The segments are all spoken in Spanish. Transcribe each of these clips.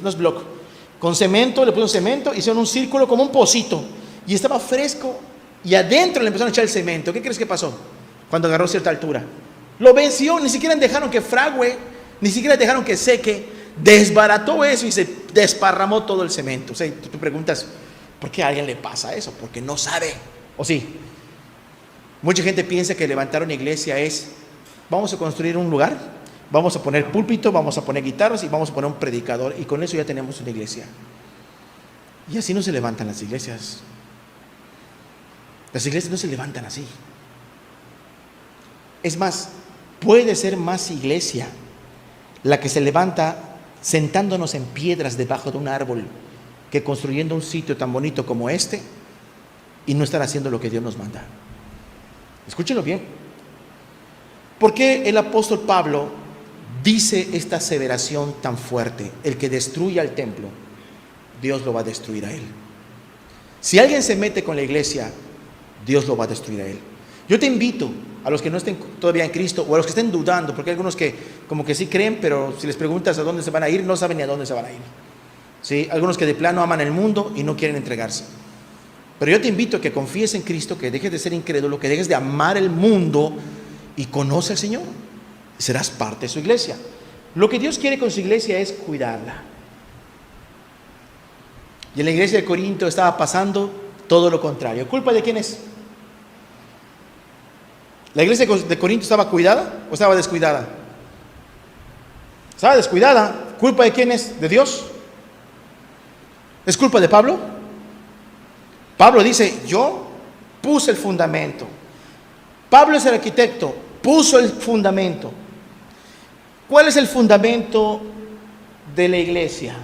no es block, con cemento, le pusieron cemento, hicieron un círculo como un pocito, y estaba fresco, y adentro le empezaron a echar el cemento. ¿Qué crees que pasó cuando agarró cierta altura? Lo venció, ni siquiera dejaron que fragüe, ni siquiera dejaron que seque, desbarató eso y se desparramó todo el cemento. O sea, tú te preguntas, ¿por qué a alguien le pasa eso? Porque no sabe, ¿o sí? Mucha gente piensa que levantar una iglesia es, vamos a construir un lugar, vamos a poner púlpito, vamos a poner guitarras y vamos a poner un predicador, y con eso ya tenemos una iglesia. Y así no se levantan las iglesias. Las iglesias no se levantan así. Es más, puede ser más iglesia la que se levanta sentándonos en piedras debajo de un árbol que construyendo un sitio tan bonito como este y no estar haciendo lo que Dios nos manda. Escúchenlo bien. ¿Por qué el apóstol Pablo dice esta aseveración tan fuerte? El que destruya el templo, Dios lo va a destruir a él. Si alguien se mete con la iglesia, Dios lo va a destruir a él. Yo te invito a los que no estén todavía en Cristo, o a los que estén dudando, porque hay algunos que como que sí creen, pero si les preguntas a dónde se van a ir, no saben ni a dónde se van a ir. ¿Sí? Algunos que de plano aman el mundo y no quieren entregarse. Pero yo te invito a que confíes en Cristo, que dejes de ser incrédulo, que dejes de amar el mundo y conoce al Señor. Serás parte de su iglesia. Lo que Dios quiere con su iglesia es cuidarla. Y en la iglesia de Corinto estaba pasando todo lo contrario. ¿Culpa de quién es? ¿La iglesia de Corinto estaba cuidada o estaba descuidada? Estaba descuidada. ¿Culpa de quién es? ¿De Dios? ¿Es culpa de Pablo? Pablo dice, yo puse el fundamento. Pablo es el arquitecto, puso el fundamento. ¿Cuál es el fundamento de la iglesia?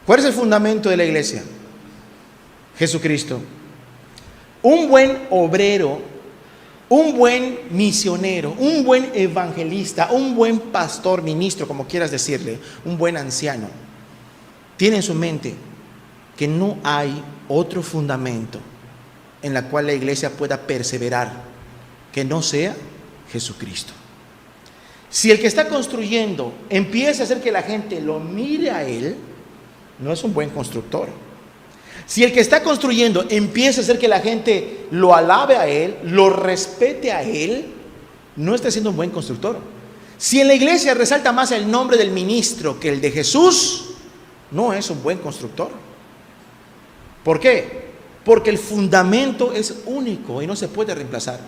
¿Cuál es el fundamento de la iglesia? Jesucristo. Un buen obrero, un buen misionero, un buen evangelista, un buen pastor, ministro, como quieras decirle, un buen anciano, tiene en su mente que no hay otro fundamento en la cual la iglesia pueda perseverar que no sea Jesucristo. Si el que está construyendo empieza a hacer que la gente lo mire a él, no es un buen constructor. Si el que está construyendo empieza a hacer que la gente lo alabe a él, lo respete a él, no está siendo un buen constructor. Si en la iglesia resalta más el nombre del ministro que el de Jesús, no es un buen constructor. ¿Por qué? Porque el fundamento es único y no se puede reemplazar.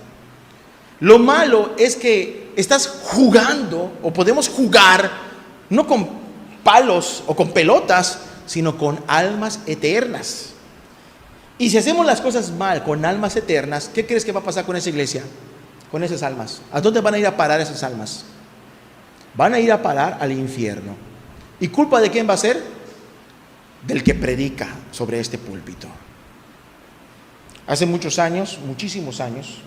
Lo malo es que estás jugando, o podemos jugar, no con palos o con pelotas, sino con almas eternas. Y si hacemos las cosas mal con almas eternas, ¿qué crees que va a pasar con esa iglesia? Con esas almas. ¿A dónde van a ir a parar esas almas? Van a ir a parar al infierno. ¿Y culpa de quién va a ser? Del que predica sobre este púlpito. Hace muchos años, muchísimos años,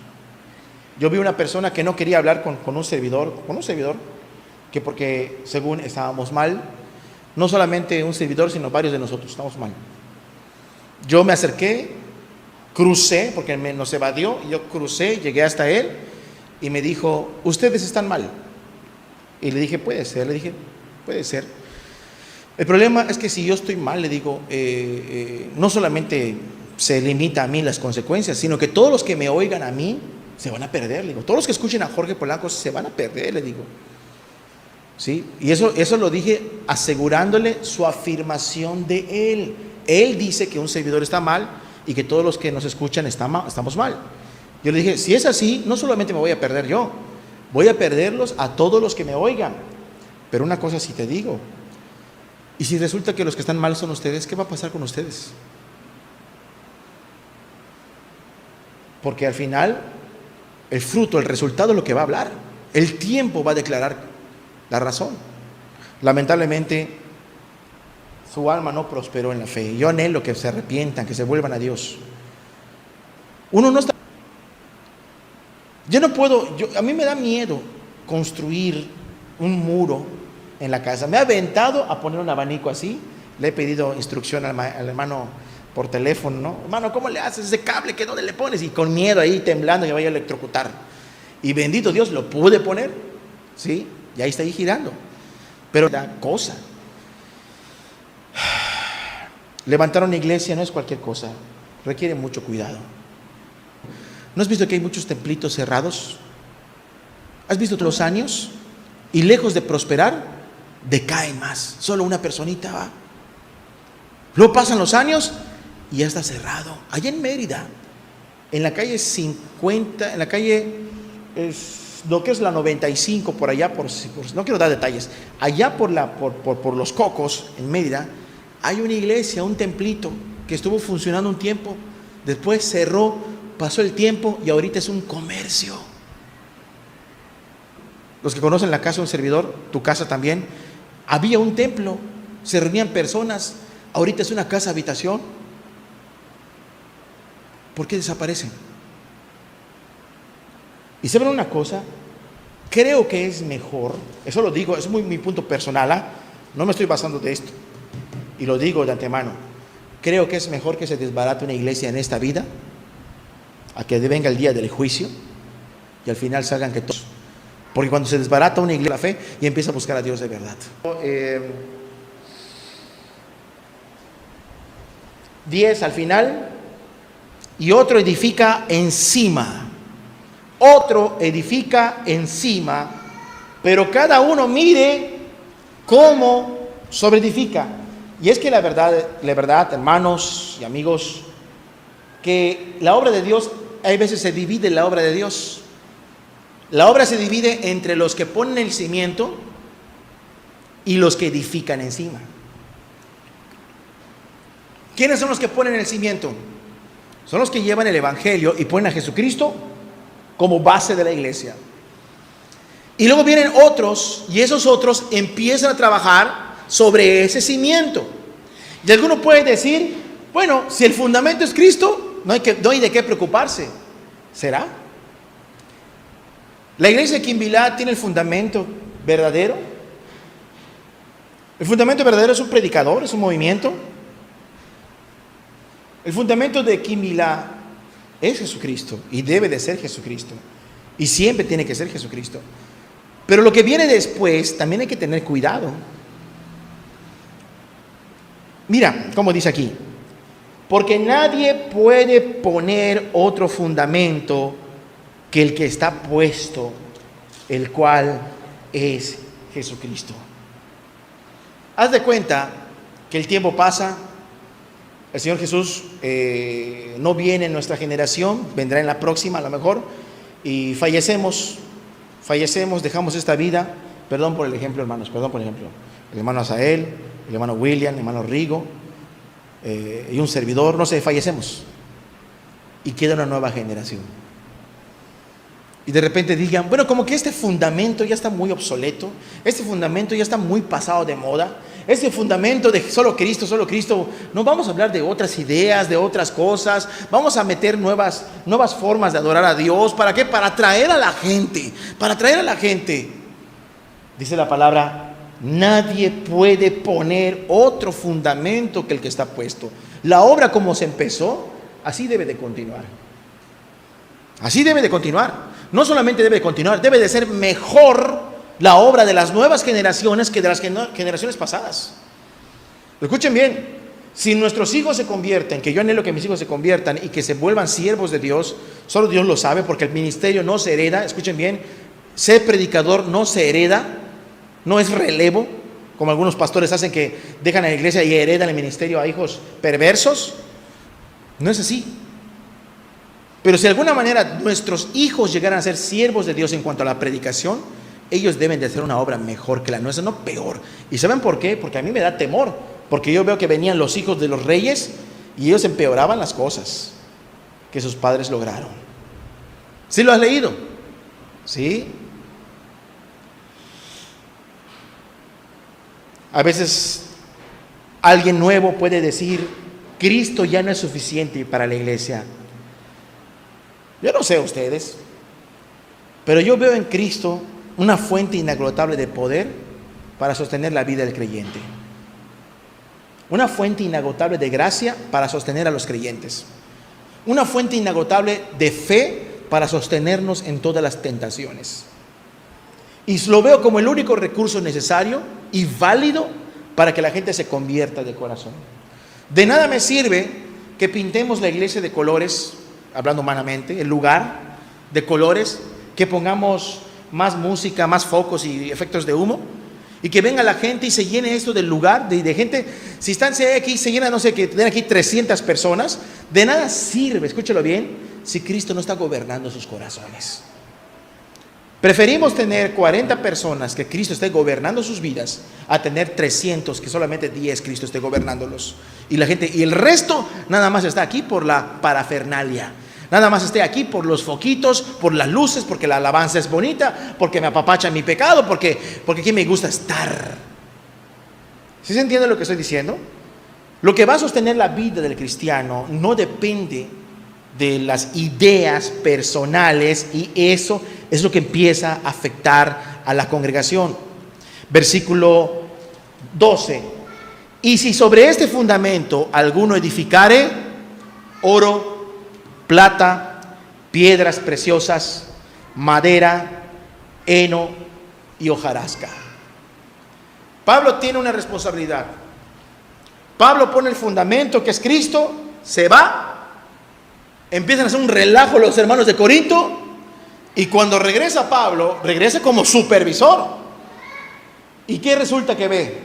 yo vi una persona que no quería hablar con un servidor, que porque según estábamos mal, no solamente un servidor, sino varios de nosotros estamos mal. Yo me acerqué, crucé, porque nos evadió, y yo crucé, llegué hasta él, y me dijo, ustedes están mal. Y le dije, puede ser, puede ser. El problema es que si yo estoy mal, le digo, no solamente se limita a mí las consecuencias, sino que todos los que me oigan a mí se van a perder, le digo. Todos los que escuchen a Jorge Polanco se van a perder, le digo. ¿Sí? Y eso lo dije asegurándole su afirmación de él. Él dice que un servidor está mal y que todos los que nos escuchan estamos mal. Yo le dije, si es así, no solamente me voy a perder yo, voy a perderlos a todos los que me oigan. Pero una cosa sí te digo, y si resulta que los que están mal son ustedes, ¿qué va a pasar con ustedes? Porque al final, el fruto, el resultado es lo que va a hablar. El tiempo va a declarar la razón. Lamentablemente, su alma no prosperó en la fe. Yo anhelo que se arrepientan, que se vuelvan a Dios. Uno no está... a mí me da miedo construir un muro en la casa. Me ha aventado a poner un abanico así. Le he pedido instrucción al hermano por teléfono, ¿no? Hermano, ¿cómo le haces ese cable? ¿Qué dónde le pones? Y con miedo ahí temblando, me vaya a electrocutar. Y bendito Dios, lo pude poner, ¿sí? Y ahí está ahí girando. Pero da cosa. Levantar una iglesia no es cualquier cosa, requiere mucho cuidado. ¿No has visto que hay muchos templitos cerrados? ¿Has visto los años? Y lejos de prosperar, decaen más. Solo una personita va. Luego pasan los años y ya está cerrado. Allá en Mérida, en la calle 50, en la calle, lo que es la 95, por allá, no quiero dar detalles, allá por los Cocos, en Mérida, hay una iglesia, un templito, que estuvo funcionando un tiempo, después cerró, pasó el tiempo y ahorita es un comercio. Los que conocen la casa de un servidor, tu casa también, había un templo, se reunían personas, ahorita es una casa habitación. ¿Por qué desaparecen? Y saben una cosa, creo que es mejor, eso lo digo, es mi punto personal, no me estoy basando de esto, y lo digo de antemano, creo que es mejor que se desbarate una iglesia en esta vida, a que venga el día del juicio, y al final salgan que todos, porque cuando se desbarata una iglesia la fe, y empieza a buscar a Dios de verdad. 10 al final, y otro edifica encima. Otro edifica encima, pero cada uno mire cómo sobreedifica. Y es que la verdad, hermanos y amigos, que la obra de Dios, hay veces se divide la obra de Dios. La obra se divide entre los que ponen el cimiento y los que edifican encima. ¿Quiénes son los que ponen el cimiento? Son los que llevan el evangelio y ponen a Jesucristo como base de la iglesia. Y luego vienen otros, y esos otros empiezan a trabajar sobre ese cimiento. Y alguno puede decir, bueno, si el fundamento es Cristo, no hay de qué preocuparse. ¿Será? ¿La iglesia de Quimbilá tiene el fundamento verdadero? ¿El fundamento verdadero es un predicador, es un movimiento? El fundamento de Quimbilá es Jesucristo y debe de ser Jesucristo y siempre tiene que ser Jesucristo, pero lo que viene después también hay que tener cuidado. Mira cómo dice aquí, porque nadie puede poner otro fundamento que el que está puesto, el cual es Jesucristo. Haz de cuenta que el tiempo pasa, el Señor Jesús no viene en nuestra generación, vendrá en la próxima a lo mejor, y fallecemos, dejamos esta vida. Perdón por el ejemplo, hermanos, el hermano Asael, el hermano William, el hermano Rigo, y un servidor, no sé, fallecemos, y queda una nueva generación. Y de repente digan, bueno, como que este fundamento ya está muy obsoleto, este fundamento ya está muy pasado de moda, este fundamento de solo Cristo, no vamos a hablar de otras ideas, de otras cosas, vamos a meter nuevas formas de adorar a Dios. ¿Para qué? Para atraer a la gente, Dice la palabra, nadie puede poner otro fundamento que el que está puesto. La obra como se empezó, así debe de continuar. Así debe de continuar. No solamente debe de continuar, debe de ser mejor la obra de las nuevas generaciones que de las generaciones pasadas. Escuchen bien, si nuestros hijos se convierten, que yo anhelo que mis hijos se conviertan y que se vuelvan siervos de Dios, solo Dios lo sabe, porque el ministerio no se hereda. Escuchen bien, ser predicador no se hereda, no es relevo, como algunos pastores hacen, que dejan a la iglesia y heredan el ministerio a hijos perversos. No es así. Pero si de alguna manera nuestros hijos llegaran a ser siervos de Dios en cuanto a la predicación, ellos deben de hacer una obra mejor que la nuestra, no peor. ¿Y saben por qué? Porque a mí me da temor, porque yo veo que venían los hijos de los reyes y ellos empeoraban las cosas que sus padres lograron. ¿Sí lo has leído? ¿Sí? A veces alguien nuevo puede decir, Cristo ya no es suficiente para la iglesia. Yo no sé ustedes, pero yo veo en Cristo una fuente inagotable de poder para sostener la vida del creyente. Una fuente inagotable de gracia para sostener a los creyentes. Una fuente inagotable de fe para sostenernos en todas las tentaciones. Y lo veo como el único recurso necesario y válido para que la gente se convierta de corazón. De nada me sirve que pintemos la iglesia de colores, hablando humanamente, el lugar de colores, que pongamos más música, más focos y efectos de humo, y que venga la gente y se llene esto del lugar de gente. Si están aquí, se llena, no sé, que tener aquí 300 personas, de nada sirve, escúchelo bien, si Cristo no está gobernando sus corazones. Preferimos tener 40 personas que Cristo esté gobernando sus vidas a tener 300 que solamente 10 Cristo esté gobernándolos. Y la gente, y el resto nada más está aquí por la parafernalia. Nada más esté aquí por los foquitos, por las luces, porque la alabanza es bonita, porque me apapacha mi pecado, porque aquí me gusta estar. ¿Sí se entiende lo que estoy diciendo? Lo que va a sostener la vida del cristiano no depende de las ideas personales, y eso es lo que empieza a afectar a la congregación. Versículo 12. Y si sobre este fundamento alguno edificare oro, plata, piedras preciosas, madera, heno y hojarasca. Pablo tiene una responsabilidad. Pablo pone el fundamento, que es Cristo, se va, empiezan a hacer un relajo los hermanos de Corinto, y cuando regresa Pablo, regresa como supervisor. ¿Y qué resulta que ve?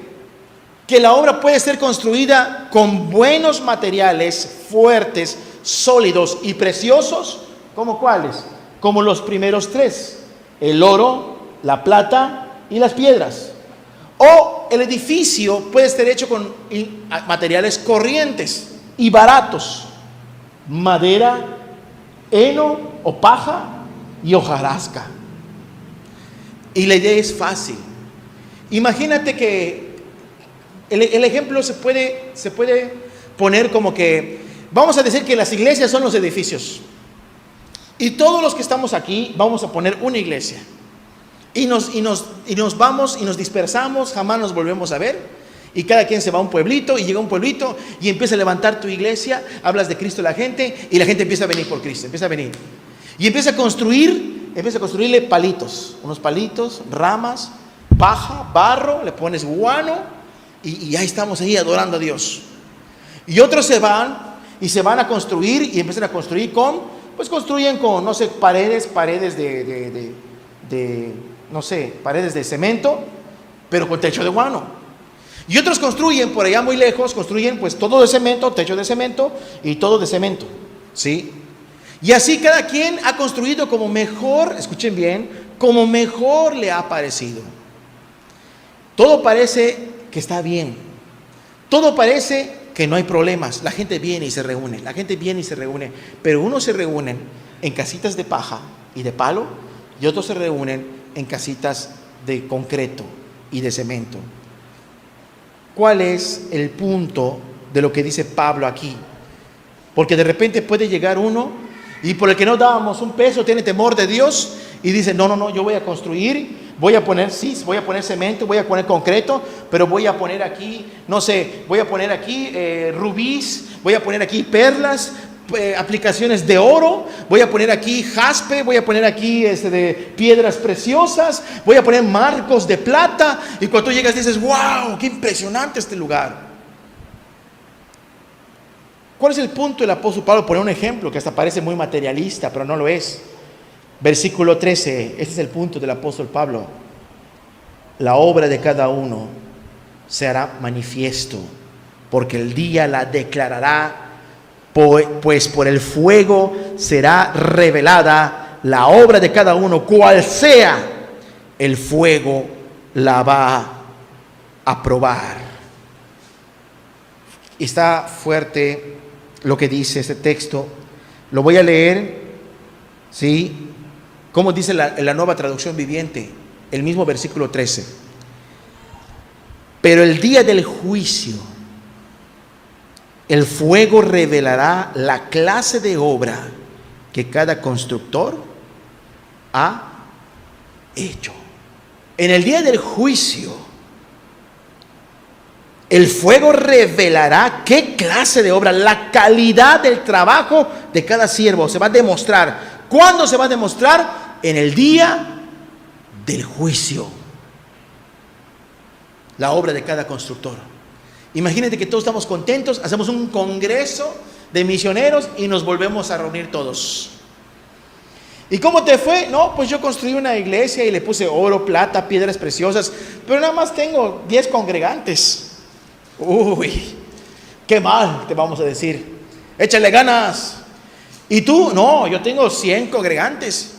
Que la obra puede ser construida con buenos materiales, fuertes, sólidos y preciosos. ¿Como cuáles? Como los primeros tres: el oro, la plata y las piedras. O el edificio puede ser hecho con materiales corrientes y baratos: madera, heno o paja y hojarasca. Y la idea es fácil. Imagínate que el ejemplo se puede poner como que, vamos a decir que las iglesias son los edificios, y todos los que estamos aquí vamos a poner una iglesia, y nos vamos y nos dispersamos, jamás nos volvemos a ver, y cada quien se va a un pueblito, y llega a un pueblito y empieza a levantar tu iglesia, hablas de Cristo a la gente, y la gente empieza a venir por Cristo, empieza a venir, y empieza a construirle palitos, unos palitos, ramas, paja, barro, le pones guano, y ya estamos ahí adorando a Dios. Y otros se van a construir, y empiezan a construir construyen con, no sé, paredes de cemento, pero con techo de guano. Y otros construyen por allá muy lejos, construyen pues todo de cemento, techo de cemento y todo de cemento, ¿sí? Y así cada quien ha construido como mejor, escuchen bien, como mejor le ha parecido. Todo parece que está bien, todo parece que no hay problemas, la gente viene y se reúne, pero unos se reúnen en casitas de paja y de palo, y otros se reúnen en casitas de concreto y de cemento. ¿Cuál es el punto de lo que dice Pablo aquí? Porque de repente puede llegar uno, y por el que no dábamos un peso tiene temor de Dios, y dice, no, yo voy a construir, voy a poner cemento, voy a poner concreto, pero voy a poner aquí, rubíes, voy a poner aquí perlas, aplicaciones de oro, voy a poner aquí jaspe, voy a poner aquí de piedras preciosas, voy a poner marcos de plata, y cuando tú llegas dices, wow, qué impresionante este lugar. ¿Cuál es el punto del apóstol Pablo? Poner un ejemplo que hasta parece muy materialista, pero no lo es. Versículo 13, este es el punto del apóstol Pablo: la obra de cada uno se hará manifiesto, porque el día la declarará, pues por el fuego será revelada la obra de cada uno, cual sea, el fuego la va a probar. Está fuerte lo que dice este texto. Lo voy a leer, ¿sí? Como dice la Nueva Traducción Viviente, el mismo versículo 13. Pero el día del juicio, el fuego revelará la clase de obra que cada constructor ha hecho. En el día del juicio, el fuego revelará qué clase de obra, la calidad del trabajo de cada siervo se va a demostrar. ¿Cuándo se va a demostrar? En el día del juicio. La obra de cada constructor. Imagínate que todos estamos contentos, hacemos un congreso de misioneros y nos volvemos a reunir todos. ¿Y cómo te fue? No, pues yo construí una iglesia y le puse oro, plata, piedras preciosas, pero nada más tengo 10 congregantes. Uy, qué mal, te vamos a decir. Échale ganas. ¿Y tú? No, yo tengo 100 congregantes.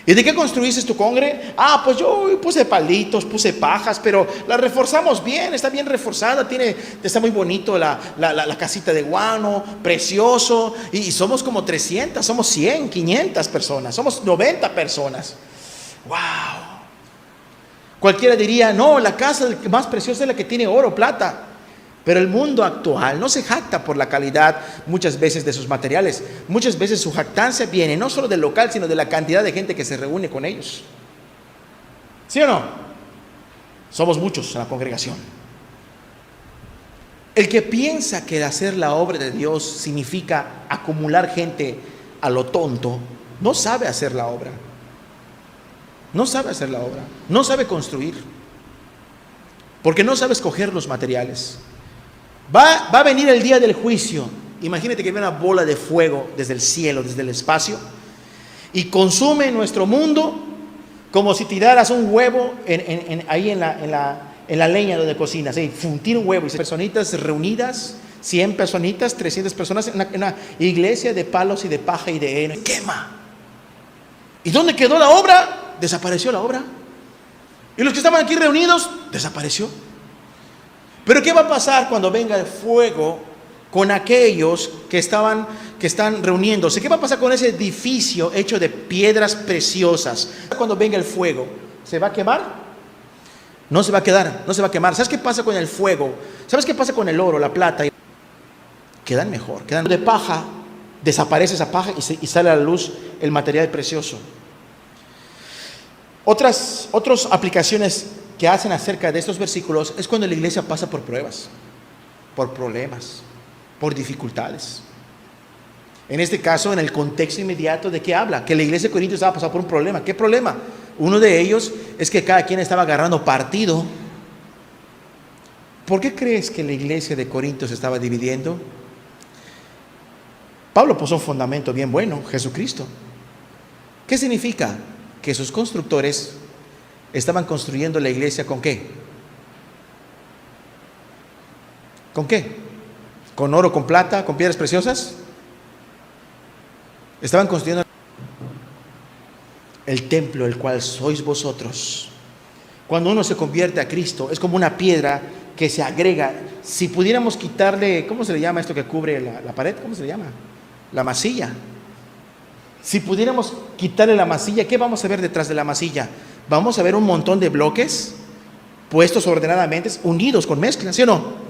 ¿Y de qué construiste tu congre? Ah, pues yo puse palitos, puse pajas, pero la reforzamos bien, está bien reforzada, está muy bonito la casita de guano, precioso, y somos como 300, somos 100, 500 personas, somos 90 personas. ¡Wow! Cualquiera diría, no, la casa más preciosa es la que tiene oro, plata. Pero el mundo actual no se jacta por la calidad muchas veces de sus materiales. Muchas veces su jactancia viene no solo del local, sino de la cantidad de gente que se reúne con ellos. ¿Sí o no? Somos muchos en la congregación. El que piensa que hacer la obra de Dios significa acumular gente a lo tonto, no sabe hacer la obra. No sabe hacer la obra. No sabe construir. Porque no sabe escoger los materiales. Va a venir el día del juicio. Imagínate que viene una bola de fuego desde el cielo, desde el espacio, y consume nuestro mundo como si tiraras un huevo ahí en la leña donde cocinas. Tira un huevo y personitas reunidas, 100 personitas, 300 personas en una iglesia de palos y de paja y de heno. Quema. ¿Y dónde quedó la obra? Desapareció la obra. ¿Y los que estaban aquí reunidos? Desapareció. Pero ¿qué va a pasar cuando venga el fuego con aquellos que están reuniéndose? ¿Qué va a pasar con ese edificio hecho de piedras preciosas? Cuando venga el fuego, ¿se va a quemar? No se va a quedar, no se va a quemar. ¿Sabes qué pasa con el fuego? ¿Sabes qué pasa con el oro, la plata? Quedan mejor, quedan de paja, desaparece esa paja y sale a la luz el material precioso. Otras aplicaciones que hacen acerca de estos versículos es cuando la iglesia pasa por pruebas, por problemas, por dificultades. En este caso, en el contexto inmediato, ¿de qué habla? Que la iglesia de Corinto estaba pasando por un problema. ¿Qué problema? Uno de ellos es que cada quien estaba agarrando partido. ¿Por qué crees que la iglesia de Corinto se estaba dividiendo? Pablo puso un fundamento bien bueno, Jesucristo. ¿Qué significa? Que sus constructores estaban construyendo la iglesia ¿con qué? ¿Con qué? ¿Con oro, con plata, con piedras preciosas? Estaban construyendo el templo, el cual sois vosotros. Cuando uno se convierte a Cristo, es como una piedra que se agrega. Si pudiéramos quitarle, ¿cómo se le llama esto que cubre la pared? ¿Cómo se le llama? La masilla. Si pudiéramos quitarle la masilla, ¿qué vamos a ver detrás de la masilla? Vamos a ver un montón de bloques puestos ordenadamente, unidos con mezcla, ¿sí o no?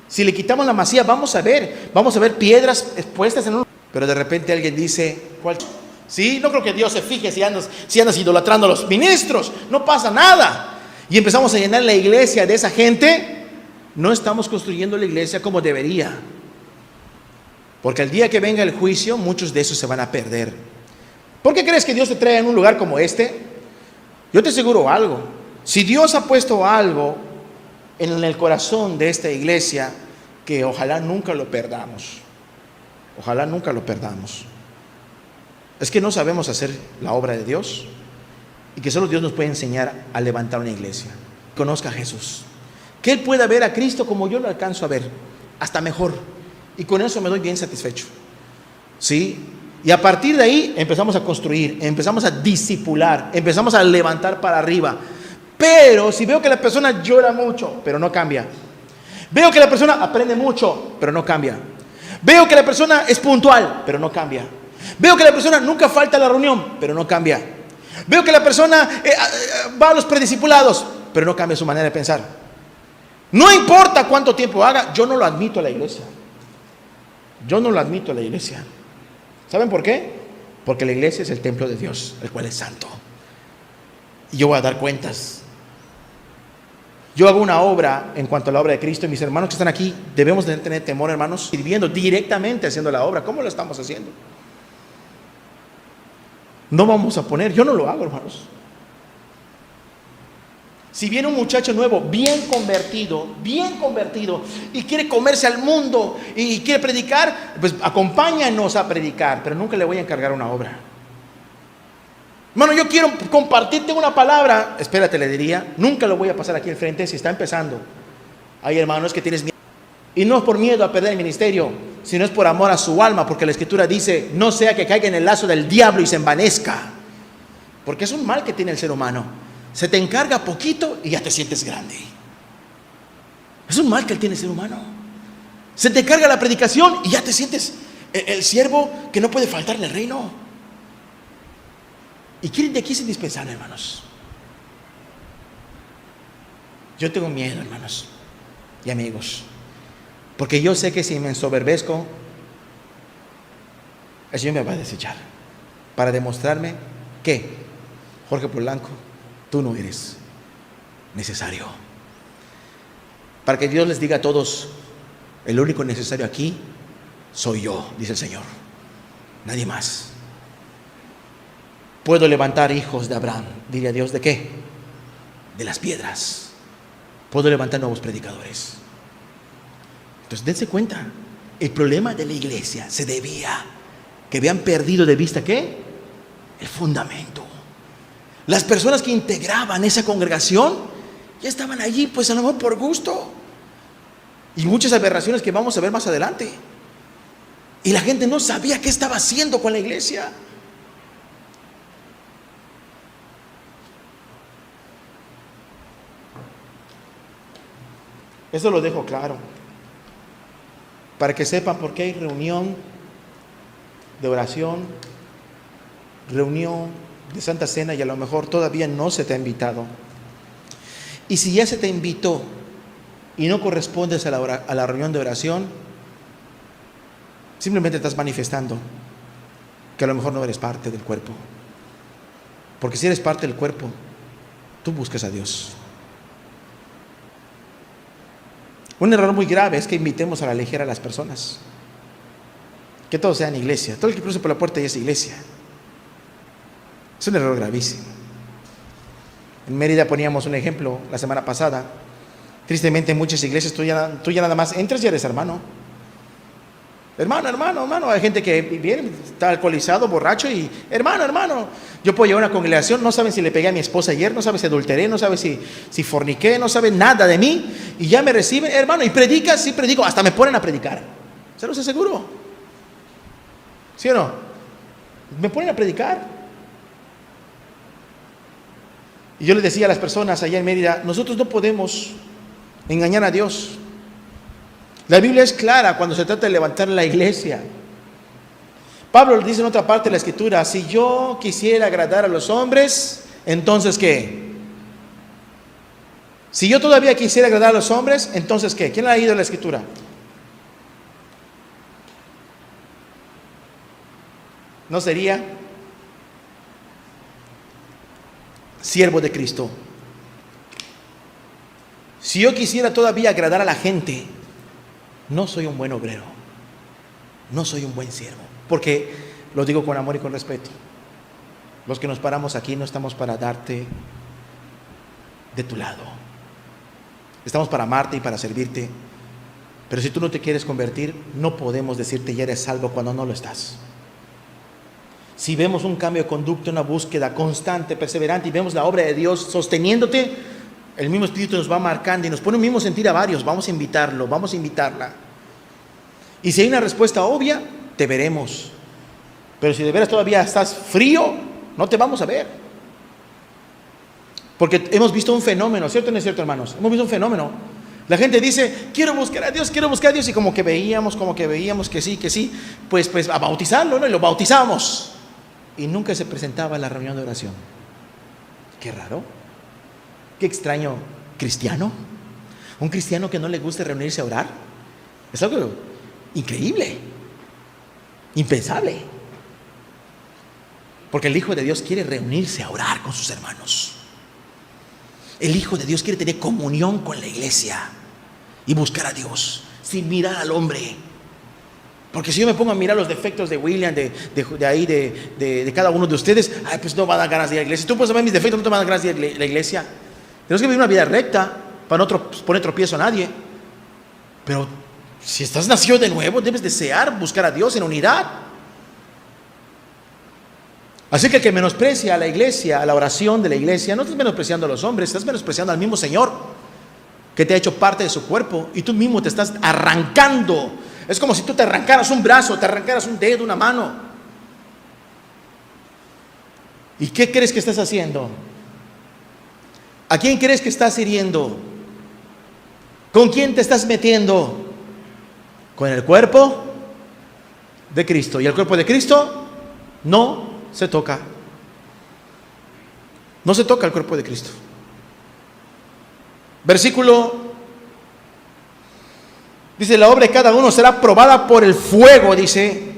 Si le quitamos la masilla, vamos a ver piedras puestas en un... Pero de repente alguien dice, ¿cuál? Sí, no creo que Dios se fije si andas idolatrando a los ministros, no pasa nada. Y empezamos a llenar la iglesia de esa gente. No estamos construyendo la iglesia como debería. Porque el día que venga el juicio, muchos de esos se van a perder. ¿Por qué crees que Dios te trae en un lugar como este? Yo te aseguro algo. Si Dios ha puesto algo en el corazón de esta iglesia, que ojalá nunca lo perdamos. Ojalá nunca lo perdamos. Es que no sabemos hacer la obra de Dios y que solo Dios nos puede enseñar a levantar una iglesia. Conozca a Jesús. Que Él pueda ver a Cristo como yo lo alcanzo a ver, hasta mejor. Y con eso me doy bien satisfecho. ¿Sí? Y a partir de ahí empezamos a construir, empezamos a discipular, empezamos a levantar para arriba. Pero si veo que la persona llora mucho, pero no cambia. Veo que la persona aprende mucho, pero no cambia. Veo que la persona es puntual, pero no cambia. Veo que la persona nunca falta a la reunión, pero no cambia. Veo que la persona va a los prediscipulados, pero no cambia su manera de pensar. No importa cuánto tiempo haga, yo no lo admito a la iglesia. Yo no lo admito a la iglesia. ¿Saben por qué? Porque la iglesia es el templo de Dios, el cual es santo. Y yo voy a dar cuentas. Yo hago una obra en cuanto a la obra de Cristo, y mis hermanos que están aquí debemos de tener temor, hermanos, sirviendo directamente, haciendo la obra. ¿Cómo lo estamos haciendo? No vamos a poner, yo no lo hago, hermanos. Si viene un muchacho nuevo, bien convertido, y quiere comerse al mundo y quiere predicar, pues acompáñanos a predicar, pero nunca le voy a encargar una obra. Hermano, yo quiero compartirte una palabra. Espérate, le diría, nunca lo voy a pasar aquí al frente si está empezando. Hay hermanos que tienes miedo. Y no es por miedo a perder el ministerio, sino es por amor a su alma, porque la Escritura dice, no sea que caiga en el lazo del diablo y se envanezca. Porque es un mal que tiene el ser humano. Se te encarga poquito y ya te sientes grande. Es un mal que tiene el ser humano. Se te encarga la predicación y ya te sientes el siervo que no puede faltar en el reino. Y quieren de aquí es indispensable, hermanos. Yo tengo miedo, hermanos y amigos, porque yo sé que si me ensoberbezco, el Señor me va a desechar para demostrarme que Jorge Polanco, tú no eres necesario. Para que Dios les diga a todos, el único necesario aquí soy yo, dice el Señor, nadie más. Puedo levantar hijos de Abraham, diría Dios, ¿de qué? De las piedras. Puedo levantar nuevos predicadores. Entonces dense cuenta, el problema de la iglesia se debía que habían perdido de vista ¿qué? El fundamento. Las personas que integraban esa congregación ya estaban allí, pues a lo mejor por gusto, y muchas aberraciones que vamos a ver más adelante, y la gente no sabía qué estaba haciendo con la iglesia. Eso lo dejo claro, para que sepan por qué hay reunión de oración, reunión de Santa Cena, y a lo mejor todavía no se te ha invitado. Y si ya se te invitó y no correspondes a la reunión de oración, simplemente estás manifestando que a lo mejor no eres parte del cuerpo. Porque si eres parte del cuerpo, tú buscas a Dios. Un error muy grave es que invitemos a la ligera a las personas. Que todos sean iglesia. Todo el que cruce por la puerta ya es iglesia. Es un error gravísimo. En Mérida poníamos un ejemplo la semana pasada. Tristemente en muchas iglesias tú ya nada más entras y eres hermano. Hermano. Hay gente que viene, está alcoholizado, borracho y hermano. Yo puedo llevar a una congregación, no saben si le pegué a mi esposa ayer, no saben si adulteré, no saben si forniqué, no saben nada de mí, y ya me reciben, hermano, y predica, sí predico, hasta me ponen a predicar. ¿Se los aseguro? ¿Sí o no? Me ponen a predicar. Y yo les decía a las personas allá en Mérida, nosotros no podemos engañar a Dios. La Biblia es clara cuando se trata de levantar la iglesia. Pablo le dice en otra parte de la Escritura, si yo quisiera agradar a los hombres, entonces ¿qué? Si yo todavía quisiera agradar a los hombres, entonces ¿qué? ¿Quién ha leído la Escritura? ¿No sería siervo de Cristo? Si yo quisiera todavía agradar a la gente, no soy un buen obrero, no soy un buen siervo, porque lo digo con amor y con respeto. Los que nos paramos aquí no estamos para darte de tu lado, estamos para amarte y para servirte. Pero si tú no te quieres convertir, no podemos decirte ya eres salvo cuando no lo estás. Si vemos un cambio de conducta, una búsqueda constante, perseverante, y vemos la obra de Dios sosteniéndote, el mismo Espíritu nos va marcando y nos pone un mismo sentir a varios. Vamos a invitarlo, vamos a invitarla. Y si hay una respuesta obvia, te veremos. Pero si de veras todavía estás frío, no te vamos a ver. Porque hemos visto un fenómeno, ¿cierto o no es cierto, hermanos? Hemos visto un fenómeno. La gente dice, quiero buscar a Dios, y como que veíamos que sí, pues a bautizarlo, ¿no? Y lo bautizamos. Y nunca se presentaba a la reunión de oración. Qué raro. Qué extraño cristiano. Un cristiano que no le guste reunirse a orar. Es algo increíble, impensable. Porque el Hijo de Dios quiere reunirse a orar con sus hermanos. El Hijo de Dios quiere tener comunión con la iglesia y buscar a Dios sin mirar al hombre. Porque si yo me pongo a mirar los defectos de William, de cada uno de ustedes, pues no va a dar ganas de ir a la iglesia. Tú puedes ver mis defectos, no te van a dar ganas de ir a la iglesia. Tenemos que vivir una vida recta para no poner tropiezo a nadie. Pero si estás nacido de nuevo, debes desear buscar a Dios en unidad. Así que el que menosprecia a la iglesia, a la oración de la iglesia, no estás menospreciando a los hombres, estás menospreciando al mismo Señor que te ha hecho parte de su cuerpo, y tú mismo te estás arrancando. Es como si tú te arrancaras un brazo, te arrancaras un dedo, una mano. ¿Y qué crees que estás haciendo? ¿A quién crees que estás hiriendo? ¿Con quién te estás metiendo? Con el cuerpo de Cristo. Y el cuerpo de Cristo no se toca. No se toca el cuerpo de Cristo. Versículo, dice: la obra de cada uno será probada por el fuego. Dice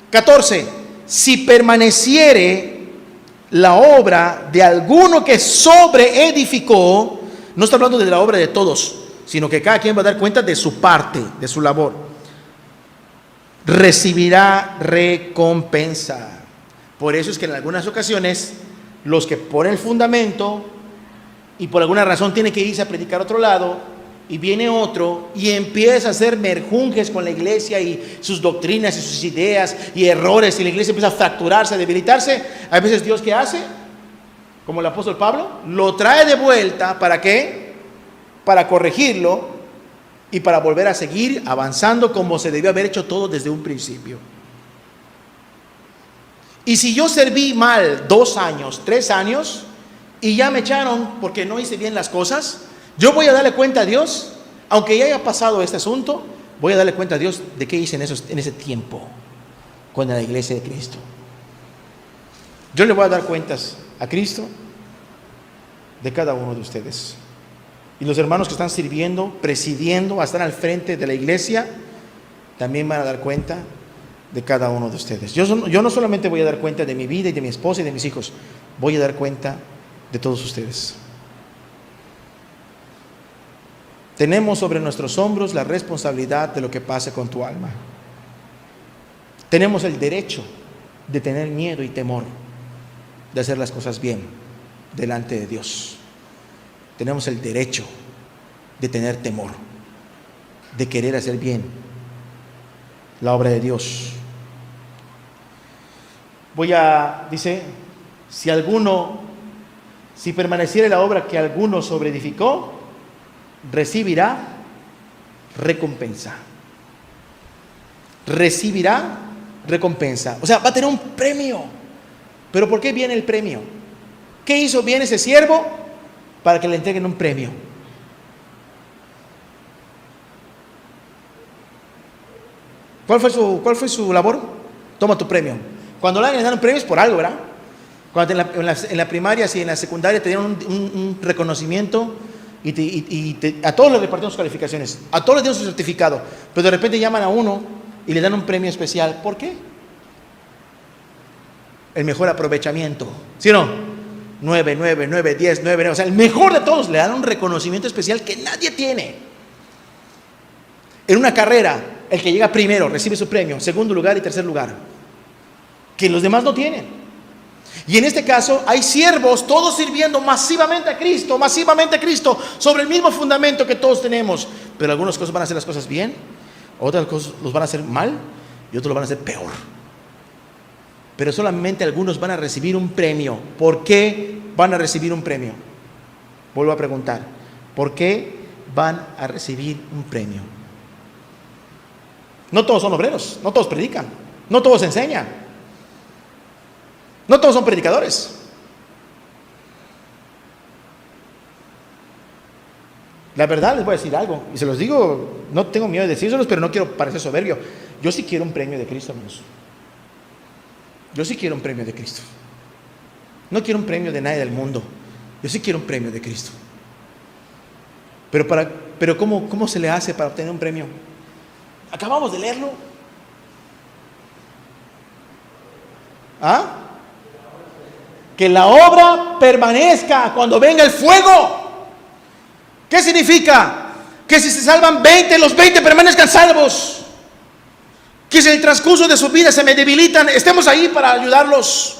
14: si permaneciere la obra de alguno que sobreedificó, no está hablando de la obra de todos, sino que cada quien va a dar cuenta de su parte, de su labor, recibirá recompensa. Por eso es que en algunas ocasiones los que ponen el fundamento y por alguna razón tienen que irse a predicar a otro lado, y viene otro y empieza a hacer merjunjes con la iglesia y sus doctrinas y sus ideas y errores, y la iglesia empieza a fracturarse, a debilitarse, a veces Dios, ¿qué hace? Como el apóstol Pablo, lo trae de vuelta. ¿Para qué? Para corregirlo y para volver a seguir avanzando como se debió haber hecho todo desde un principio. Y si yo serví mal 2 años, 3 años, y ya me echaron porque no hice bien las cosas, yo voy a darle cuenta a Dios, aunque ya haya pasado este asunto, voy a darle cuenta a Dios de qué hice en ese tiempo con la iglesia de Cristo. Yo le voy a dar cuentas a Cristo de cada uno de ustedes. Y los hermanos que están sirviendo, presidiendo, están al frente de la iglesia, también van a dar cuenta de cada uno de ustedes. Yo no solamente voy a dar cuenta de mi vida y de mi esposa y de mis hijos, voy a dar cuenta de todos ustedes. Tenemos sobre nuestros hombros la responsabilidad de lo que pase con tu alma. Tenemos el derecho de tener miedo y temor de hacer las cosas bien delante de Dios. Tenemos el derecho de tener temor, de querer hacer bien la obra de Dios. Dice, si permaneciere la obra que alguno sobreedificó, recibirá recompensa. Recibirá recompensa. O sea, va a tener un premio. ¿Pero por qué viene el premio? ¿Qué hizo bien ese siervo para que le entreguen un premio? ¿Cuál fue su labor? Toma tu premio. Cuando le dan un premio es por algo, ¿verdad? Cuando en la primaria y en la secundaria te dieron un reconocimiento y a todos les repartieron sus calificaciones, a todos les dieron su certificado, pero de repente llaman a uno y le dan un premio especial. ¿Por qué? El mejor aprovechamiento, ¿sí o no? 9, 9, 9, 10, 9, 9, o sea, el mejor de todos, le dan un reconocimiento especial que nadie tiene. En una carrera, el que llega primero recibe su premio, segundo lugar y tercer lugar, que los demás no tienen. Y en este caso hay siervos, todos sirviendo masivamente a Cristo, sobre el mismo fundamento que todos tenemos. Pero algunas cosas van a hacer las cosas bien, otras cosas los van a hacer mal y otros lo van a hacer peor. Pero solamente algunos van a recibir un premio. ¿Por qué van a recibir un premio? Vuelvo a preguntar, ¿por qué van a recibir un premio? No todos son obreros, no todos predican, no todos enseñan, no todos son predicadores. La verdad, les voy a decir algo, y se los digo, no tengo miedo de decírselos, pero no quiero parecer soberbio. Yo sí quiero un premio de Cristo, amigos. Yo sí quiero un premio de Cristo. No quiero un premio de nadie del mundo. Yo sí quiero un premio de Cristo. Pero ¿cómo se le hace para obtener un premio? Acabamos de leerlo. ¿Ah? Que la obra permanezca cuando venga el fuego. ¿Qué significa? Que si se salvan 20, los 20 permanezcan salvos. Que si en el transcurso de su vida se me debilitan, estemos ahí para ayudarlos.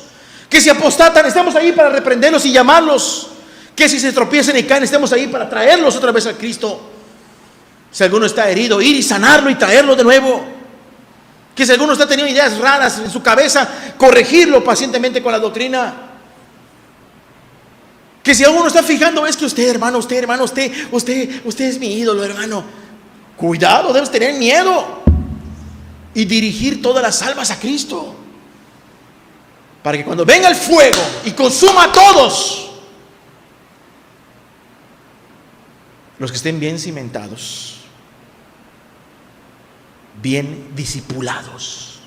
Que si apostatan, estemos ahí para reprenderlos y llamarlos. Que si se tropiezan y caen, estemos ahí para traerlos otra vez a Cristo. Si alguno está herido, ir y sanarlo y traerlo de nuevo. Que si alguno está teniendo ideas raras en su cabeza, corregirlo pacientemente con la doctrina. Que si alguno está fijando, es que usted, hermano, usted es mi ídolo, hermano. Cuidado, debes tener miedo y dirigir todas las almas a Cristo, para que cuando venga el fuego y consuma a todos, los que estén bien cimentados, bien discipulados,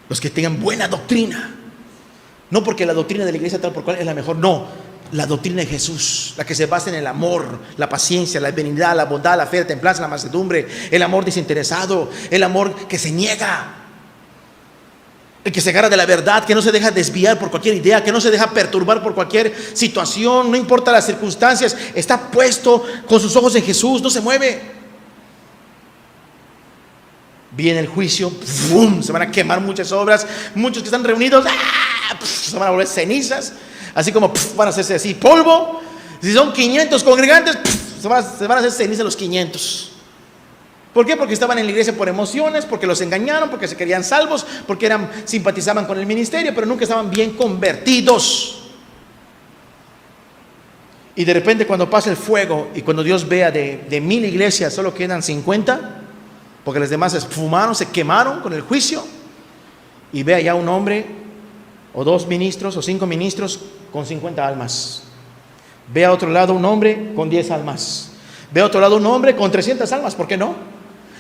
los que tengan buena doctrina. No porque la doctrina de la iglesia tal por cual es la mejor, no, la doctrina de Jesús, la que se basa en el amor, la paciencia, la benignidad, la bondad, la fe, la templanza, la mansedumbre, el amor desinteresado, el amor que se niega, el que se agarra de la verdad, que no se deja desviar por cualquier idea, que no se deja perturbar por cualquier situación, no importa las circunstancias, está puesto con sus ojos en Jesús, no se mueve. Viene el juicio, ¡fum! Se van a quemar muchas obras, muchos que están reunidos, se van a volver cenizas, así como van a hacerse así polvo. Si son 500 congregantes, se van a hacer cenizas los 500. ¿Por qué? Porque estaban en la iglesia por emociones, porque los engañaron, porque se querían salvos, porque simpatizaban con el ministerio, pero nunca estaban bien convertidos. Y de repente cuando pasa el fuego y cuando Dios vea de 1000 iglesias solo quedan 50, porque los demás se esfumaron, se quemaron con el juicio, y ve allá un hombre o 2 ministros o 5 ministros con 50 almas. Ve a otro lado un hombre con 10 almas. Ve a otro lado un hombre con 300 almas, ¿por qué no?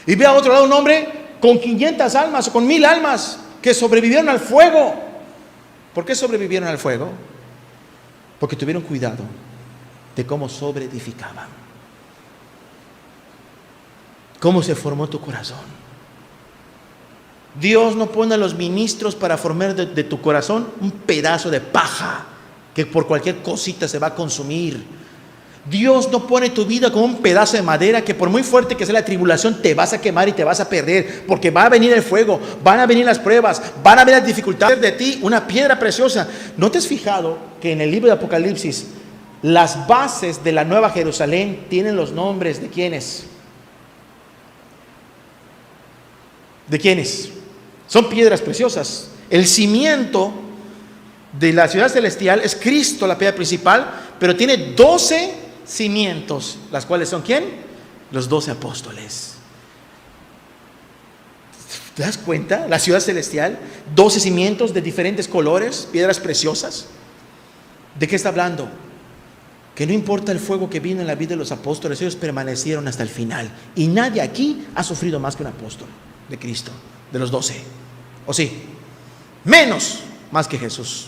Y ve a otro lado un hombre con 500 almas o con 1000 almas que sobrevivieron al fuego. ¿Por qué sobrevivieron al fuego? Porque tuvieron cuidado de cómo sobreedificaban. ¿Cómo se formó tu corazón? Dios no pone a los ministros para formar de tu corazón un pedazo de paja que por cualquier cosita se va a consumir. Dios no pone tu vida como un pedazo de madera que por muy fuerte que sea la tribulación te vas a quemar y te vas a perder, porque va a venir el fuego, van a venir las pruebas, van a venir las dificultades de ti, una piedra preciosa. ¿No te has fijado que en el libro de Apocalipsis las bases de la Nueva Jerusalén tienen los nombres de quiénes? ¿De quiénes? Son piedras preciosas. El cimiento de la ciudad celestial es Cristo, la piedra principal, pero tiene 12 cimientos, las cuales son ¿quién? Los 12 apóstoles. ¿Te das cuenta? La ciudad celestial, 12 cimientos de diferentes colores, piedras preciosas. ¿De qué está hablando? Que no importa el fuego que vino en la vida de los apóstoles, ellos permanecieron hasta el final. Y nadie aquí ha sufrido más que un apóstol de Cristo, de los 12. ¿O sí? Menos más que Jesús.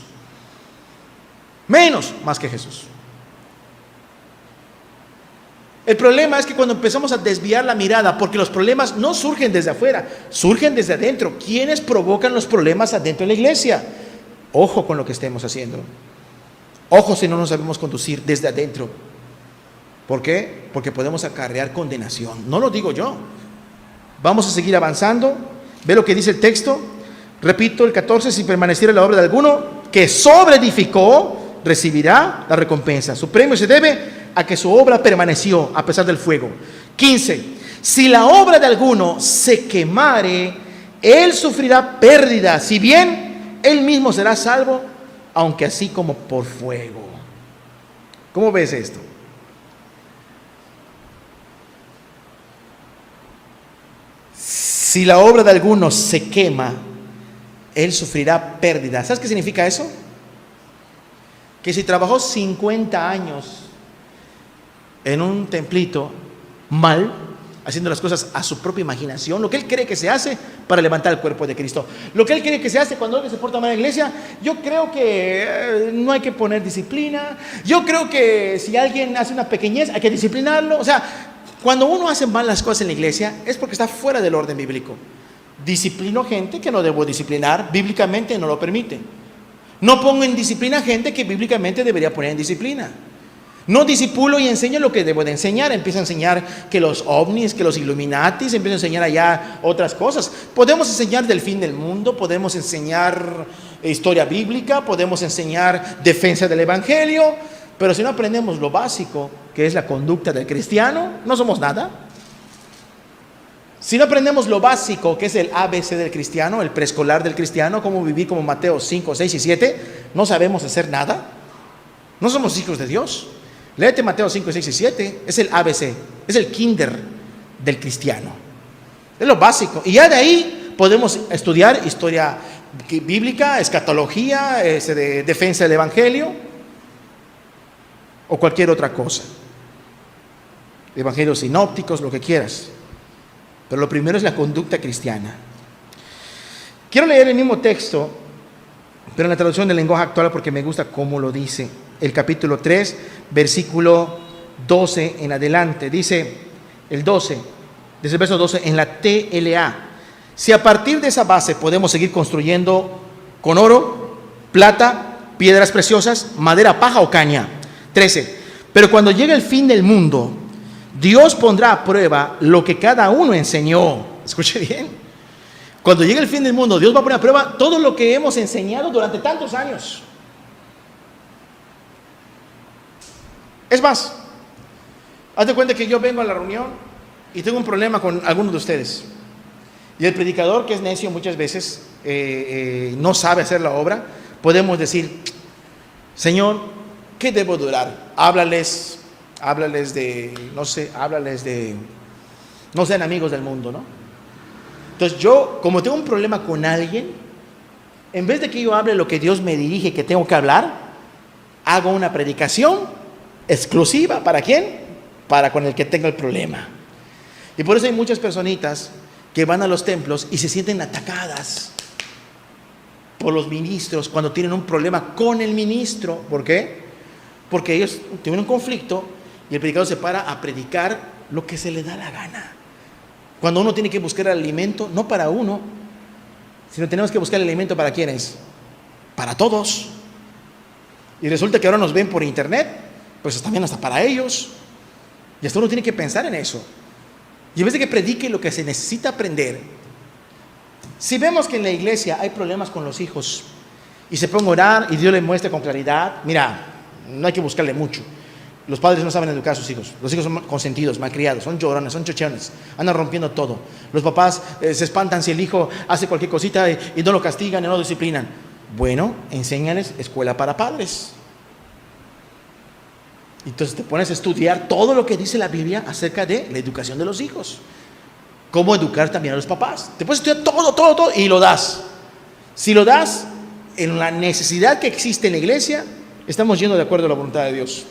Menos más que Jesús. El problema es que cuando empezamos a desviar la mirada, porque los problemas no surgen desde afuera, surgen desde adentro. ¿Quiénes provocan los problemas adentro de la iglesia? Ojo con lo que estemos haciendo. Ojo si no nos sabemos conducir desde adentro. ¿Por qué? Porque podemos acarrear condenación. No lo digo yo. Vamos a seguir avanzando. Ve lo que dice el texto. Repito, el 14: si permaneciera la obra de alguno que sobreedificó, recibirá la recompensa. Su premio se debe a que su obra permaneció a pesar del fuego. 15: si la obra de alguno se quemare, él sufrirá pérdida, si bien él mismo será salvo, aunque así como por fuego. ¿Cómo ves esto? Si la obra de alguno se quema, él sufrirá pérdida. ¿Sabes qué significa eso? Que si trabajó 50 años en un templito mal, haciendo las cosas a su propia imaginación, lo que él cree que se hace para levantar el cuerpo de Cristo, lo que él cree que se hace cuando alguien se porta mal en la iglesia, yo creo que no hay que poner disciplina, yo creo que si alguien hace una pequeñez hay que disciplinarlo. O sea, cuando uno hace mal las cosas en la iglesia es porque está fuera del orden bíblico. Disciplino gente que no debo disciplinar, bíblicamente no lo permite. No pongo en disciplina gente que bíblicamente debería poner en disciplina. No disipulo y enseño lo que debo de enseñar. Empiezo a enseñar que los ovnis, que los Illuminatis, empiezo a enseñar allá otras cosas. Podemos enseñar del fin del mundo, podemos enseñar historia bíblica, podemos enseñar defensa del evangelio, pero si no aprendemos lo básico, que es la conducta del cristiano, no somos nada. Si no aprendemos lo básico, que es el ABC del cristiano, el preescolar del cristiano, cómo vivir como Mateo 5, 6 y 7, no sabemos hacer nada. No somos hijos de Dios. Léete Mateo 5, 6 y 7, es el ABC, es el kinder del cristiano. Es lo básico. Y ya de ahí podemos estudiar historia bíblica, escatología, de defensa del evangelio o cualquier otra cosa. Evangelios sinópticos, lo que quieras. Pero lo primero es la conducta cristiana. Quiero leer el mismo texto, pero en la traducción del lenguaje actual porque me gusta cómo lo dice. El capítulo 3, versículo 12 en adelante. Dice el 12, desde el verso 12 en la TLA. Si a partir de esa base podemos seguir construyendo con oro, plata, piedras preciosas, madera, paja o caña. 13. Pero cuando llegue el fin del mundo, Dios pondrá a prueba lo que cada uno enseñó. Escuche bien. Cuando llegue el fin del mundo, Dios va a poner a prueba todo lo que hemos enseñado durante tantos años. Es más, haz de cuenta que yo vengo a la reunión y tengo un problema con algunos de ustedes. Y el predicador, que es necio muchas veces, no sabe hacer la obra. Podemos decir: Señor, ¿qué debo durar? Háblales de, no sean amigos del mundo, ¿no? Entonces yo, como tengo un problema con alguien, en vez de que yo hable lo que Dios me dirige que tengo que hablar, hago una predicación exclusiva. ¿Para quién? Para con el que tenga el problema. Y por eso hay muchas personitas que van a los templos y se sienten atacadas por los ministros cuando tienen un problema con el ministro. ¿Por qué? Porque ellos tienen un conflicto y el predicador se para a predicar lo que se le da la gana. Cuando uno tiene que buscar el alimento, no para uno, sino tenemos que buscar el alimento ¿para quiénes? Para todos. Y resulta que ahora nos ven por internet, pues también hasta para ellos. Y hasta uno tiene que pensar en eso. Y en vez de que predique lo que se necesita aprender, si vemos que en la iglesia hay problemas con los hijos y se ponga a orar y Dios le muestra con claridad, mira, no hay que buscarle mucho. Los padres no saben educar a sus hijos. Los hijos son consentidos, malcriados, son llorones, son chochones, andan rompiendo todo. Los papás se espantan si el hijo hace cualquier cosita y no lo castigan y no lo disciplinan. Bueno, enséñales escuela para padres. Entonces te pones a estudiar todo lo que dice la Biblia acerca de la educación de los hijos. Cómo educar también a los papás. Te puedes estudiar todo y lo das. Si lo das en la necesidad que existe en la iglesia, estamos yendo de acuerdo a la voluntad de Dios.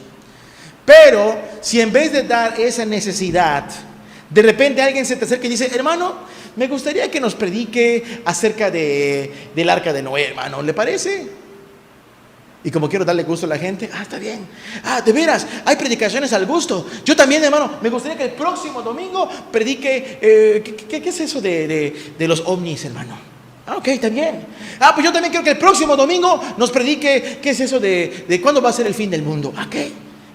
Pero si en vez de dar esa necesidad, de repente alguien se te acerca y dice: hermano, me gustaría que nos predique acerca del arca de Noé, hermano, ¿le parece? Y como quiero darle gusto a la gente, está bien. De veras, hay predicaciones al gusto. Yo también, hermano, me gustaría que el próximo domingo predique, ¿qué es eso de los ovnis, hermano? Ok, está bien. Pues yo también quiero que el próximo domingo nos predique, ¿qué es eso de cuándo va a ser el fin del mundo? Ok.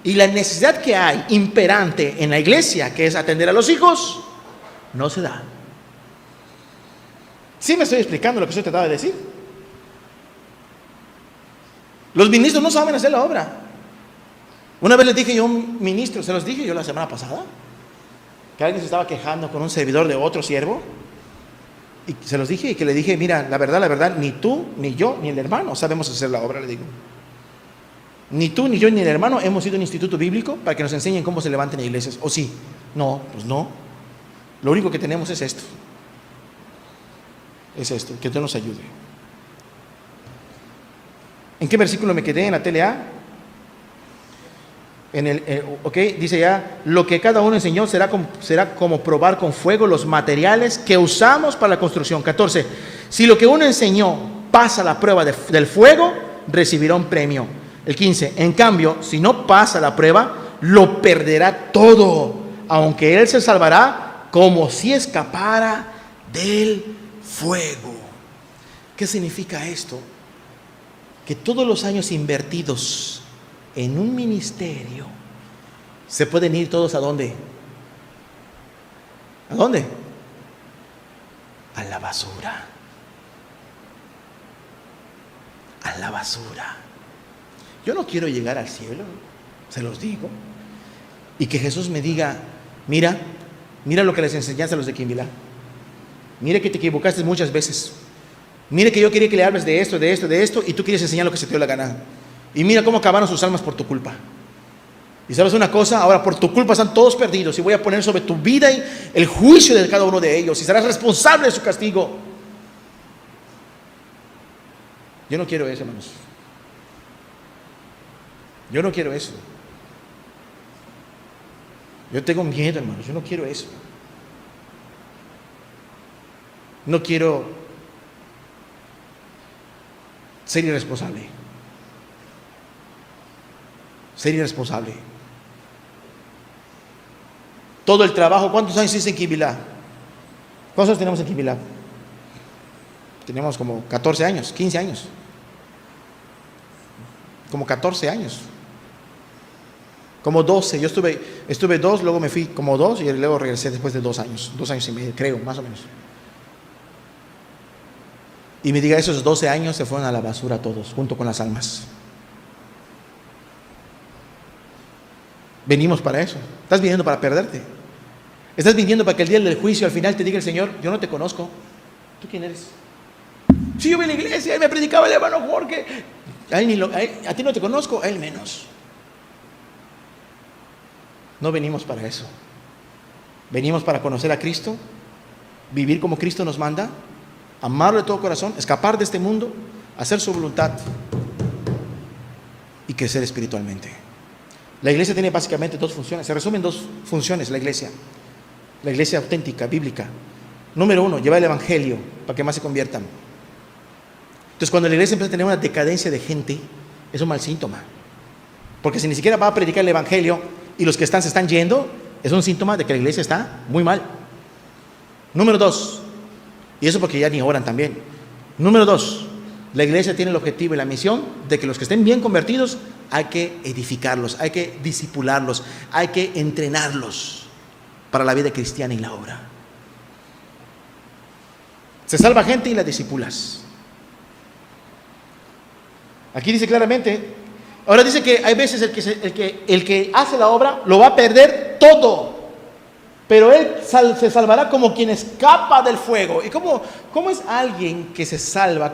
Y la necesidad que hay imperante en la iglesia, que es atender a los hijos, no se da. ¿Sí me estoy explicando lo que usted trataba de decir? Los ministros no saben hacer la obra. Una vez les dije yo a un ministro, se los dije yo la semana pasada, que alguien se estaba quejando con un servidor de otro siervo, y se los dije y que le dije: mira, la verdad, ni tú, ni yo, ni el hermano sabemos hacer la obra, le digo. Ni tú, ni yo, ni el hermano hemos ido a un instituto bíblico para que nos enseñen cómo se levantan iglesias. ¿O sí? No, pues no. Lo único que tenemos es esto. Es esto, que Dios nos ayude. ¿En qué versículo me quedé? En la TLA. Dice ya: lo que cada uno enseñó será como probar con fuego los materiales que usamos para la construcción. 14. Si lo que uno enseñó pasa la prueba del fuego, recibirá un premio. El 15. En cambio, si no pasa la prueba, lo perderá todo, aunque él se salvará como si escapara del fuego. ¿Qué significa esto? Que todos los años invertidos en un ministerio se pueden ir todos ¿a dónde? ¿A dónde? A la basura. a la basura. Yo no quiero llegar al cielo, se los digo, y que Jesús me diga: mira lo que les enseñaste a los de Quimbilá. Mire que te equivocaste muchas veces. Mire que yo quería que le hables de esto, y tú quieres enseñar lo que se te dio la gana. Y mira cómo acabaron sus almas por tu culpa. Y sabes una cosa, ahora por tu culpa están todos perdidos, y voy a poner sobre tu vida el juicio de cada uno de ellos, y serás responsable de su castigo. Yo no quiero eso, hermanos. Yo no quiero eso. Yo tengo miedo, hermanos. Yo no quiero eso. No quiero ser irresponsable. Ser irresponsable. Todo el trabajo. ¿Cuántos años hice en Quimbilá? ¿Cuántos años tenemos en Quimbilá? Tenemos como 14 años, 15 años. Como 14 años. Como 12. Yo estuve 2, luego me fui como 2 y luego regresé después de 2 años. 2 años y medio, creo, más o menos. Y me diga, esos 12 años se fueron a la basura todos, junto con las almas. Venimos para eso. Estás viniendo para perderte. Estás viniendo para que el día del juicio al final te diga el Señor: yo no te conozco. ¿Tú quién eres? Sí, yo vi a la iglesia, él me predicaba el hermano Jorge. A ti no te conozco, a él menos. No venimos para eso. Venimos para conocer a Cristo, vivir como Cristo nos manda, amarlo de todo corazón, escapar de este mundo, hacer su voluntad y crecer espiritualmente. La iglesia tiene básicamente 2 funciones. Se resumen 2 funciones la iglesia. La iglesia auténtica, bíblica. Número 1, llevar el evangelio para que más se conviertan. Entonces, cuando la iglesia empieza a tener una decadencia de gente, es un mal síntoma. Porque si ni siquiera va a predicar el evangelio y los que se están yendo, es un síntoma de que la iglesia está muy mal. Número 2, y eso porque ya ni oran también. Número 2, la iglesia tiene el objetivo y la misión de que los que estén bien convertidos, hay que edificarlos, hay que discipularlos, hay que entrenarlos para la vida cristiana y la obra. Se salva gente y la discipulas. Aquí dice claramente. Ahora dice que hay veces el que hace la obra lo va a perder todo, pero él se salvará como quien escapa del fuego. ¿Y cómo es alguien que se salva?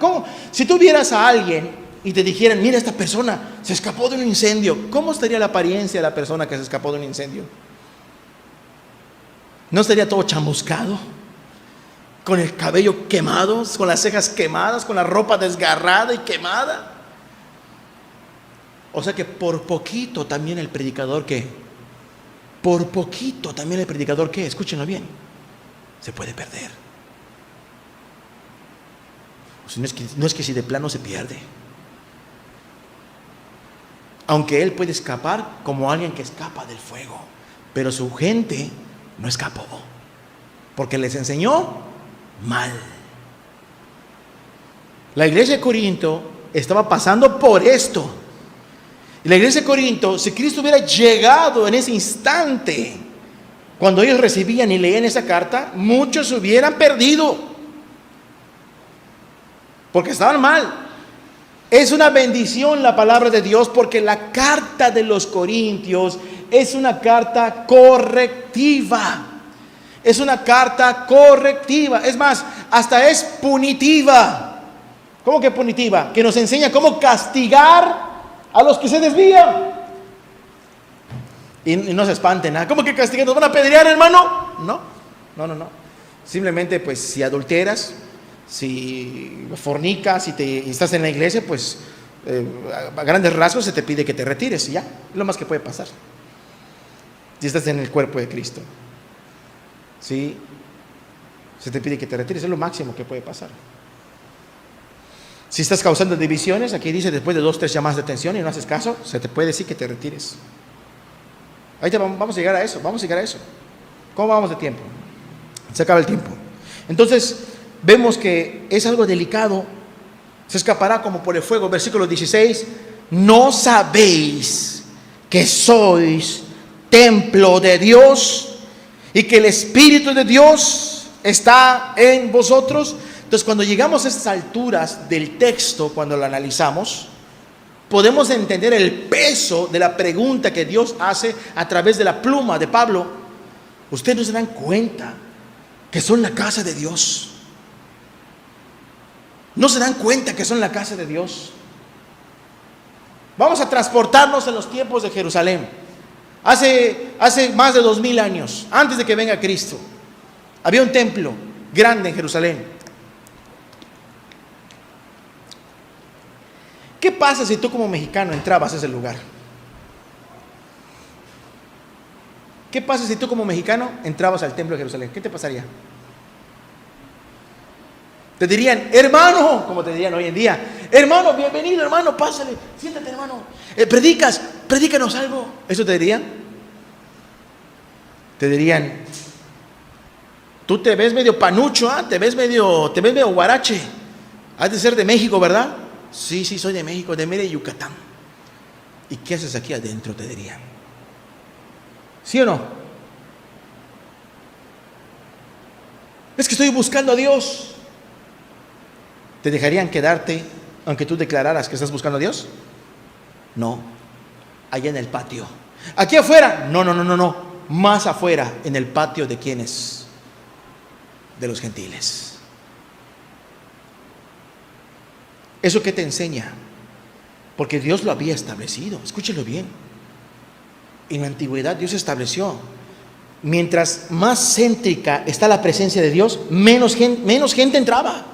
Si tú vieras a alguien y te dijeran: mira, esta persona se escapó de un incendio, ¿cómo estaría la apariencia de la persona que se escapó de un incendio? ¿No estaría todo chamuscado? Con el cabello quemado, con las cejas quemadas, con la ropa desgarrada y quemada. O sea que por poquito también el predicador, ¿qué? Por poquito también el predicador, ¿qué? Escúchenlo bien, se puede perder. O sea, no es que si de plano se pierde. Aunque él puede escapar como alguien que escapa del fuego, pero su gente no escapó, porque les enseñó mal. La iglesia de Corinto estaba pasando por esto. Y la iglesia de Corinto, si Cristo hubiera llegado en ese instante, cuando ellos recibían y leían esa carta, muchos se hubieran perdido, porque estaban mal. Es una bendición la palabra de Dios, porque la carta de los Corintios es una carta correctiva. Es una carta correctiva. Es más, hasta es punitiva. ¿Cómo que punitiva? Que nos enseña cómo castigar a los que se desvían. Y no se espanten, ¿no? ¿Cómo que castigar? ¿Nos van a apedrear, hermano? No. Simplemente, pues, si adulteras, si fornicas, y estás en la iglesia, pues, a grandes rasgos se te pide que te retires, y ya, es lo más que puede pasar. Si estás en el cuerpo de Cristo, ¿sí? Se te pide que te retires, es lo máximo que puede pasar. Si estás causando divisiones, aquí dice, después de 2 o 3 llamadas de atención y no haces caso, se te puede decir que te retires. Vamos a llegar a eso, ¿Cómo vamos de tiempo? Se acaba el tiempo. Entonces, vemos que es algo delicado, se escapará como por el fuego. Versículo 16, ¿no sabéis que sois templo de Dios y que el Espíritu de Dios está en vosotros? Entonces, cuando llegamos a estas alturas del texto, cuando lo analizamos, podemos entender el peso de la pregunta que Dios hace a través de la pluma de Pablo. Ustedes no se dan cuenta que son la casa de Dios. No se dan cuenta que son la casa de Dios. Vamos a transportarnos en los tiempos de Jerusalén. Hace más de 2000 años, antes de que venga Cristo, había un templo grande en Jerusalén. ¿Qué pasa si tú como mexicano entrabas a ese lugar? ¿Qué pasa si tú como mexicano entrabas al templo de Jerusalén? ¿Qué te pasaría? Te dirían, hermano, como te dirían hoy en día, hermano, bienvenido, hermano, pásale, siéntate, hermano, predícanos algo. ¿Eso te dirían? Te dirían, tú te ves medio panucho, te ves medio guarache, has de ser de México, ¿verdad? Sí, soy de México, de Mérida, Yucatán. ¿Y qué haces aquí adentro? Te dirían. ¿Sí o no? Es que estoy buscando a Dios. ¿Te dejarían quedarte aunque tú declararas que estás buscando a Dios? No, allá en el patio. ¿Aquí afuera? No, más afuera, en el patio de ¿quiénes? De los gentiles. ¿Eso qué te enseña? Porque Dios lo había establecido, escúchelo bien. En la antigüedad Dios estableció, mientras más céntrica está la presencia de Dios, menos gente entraba.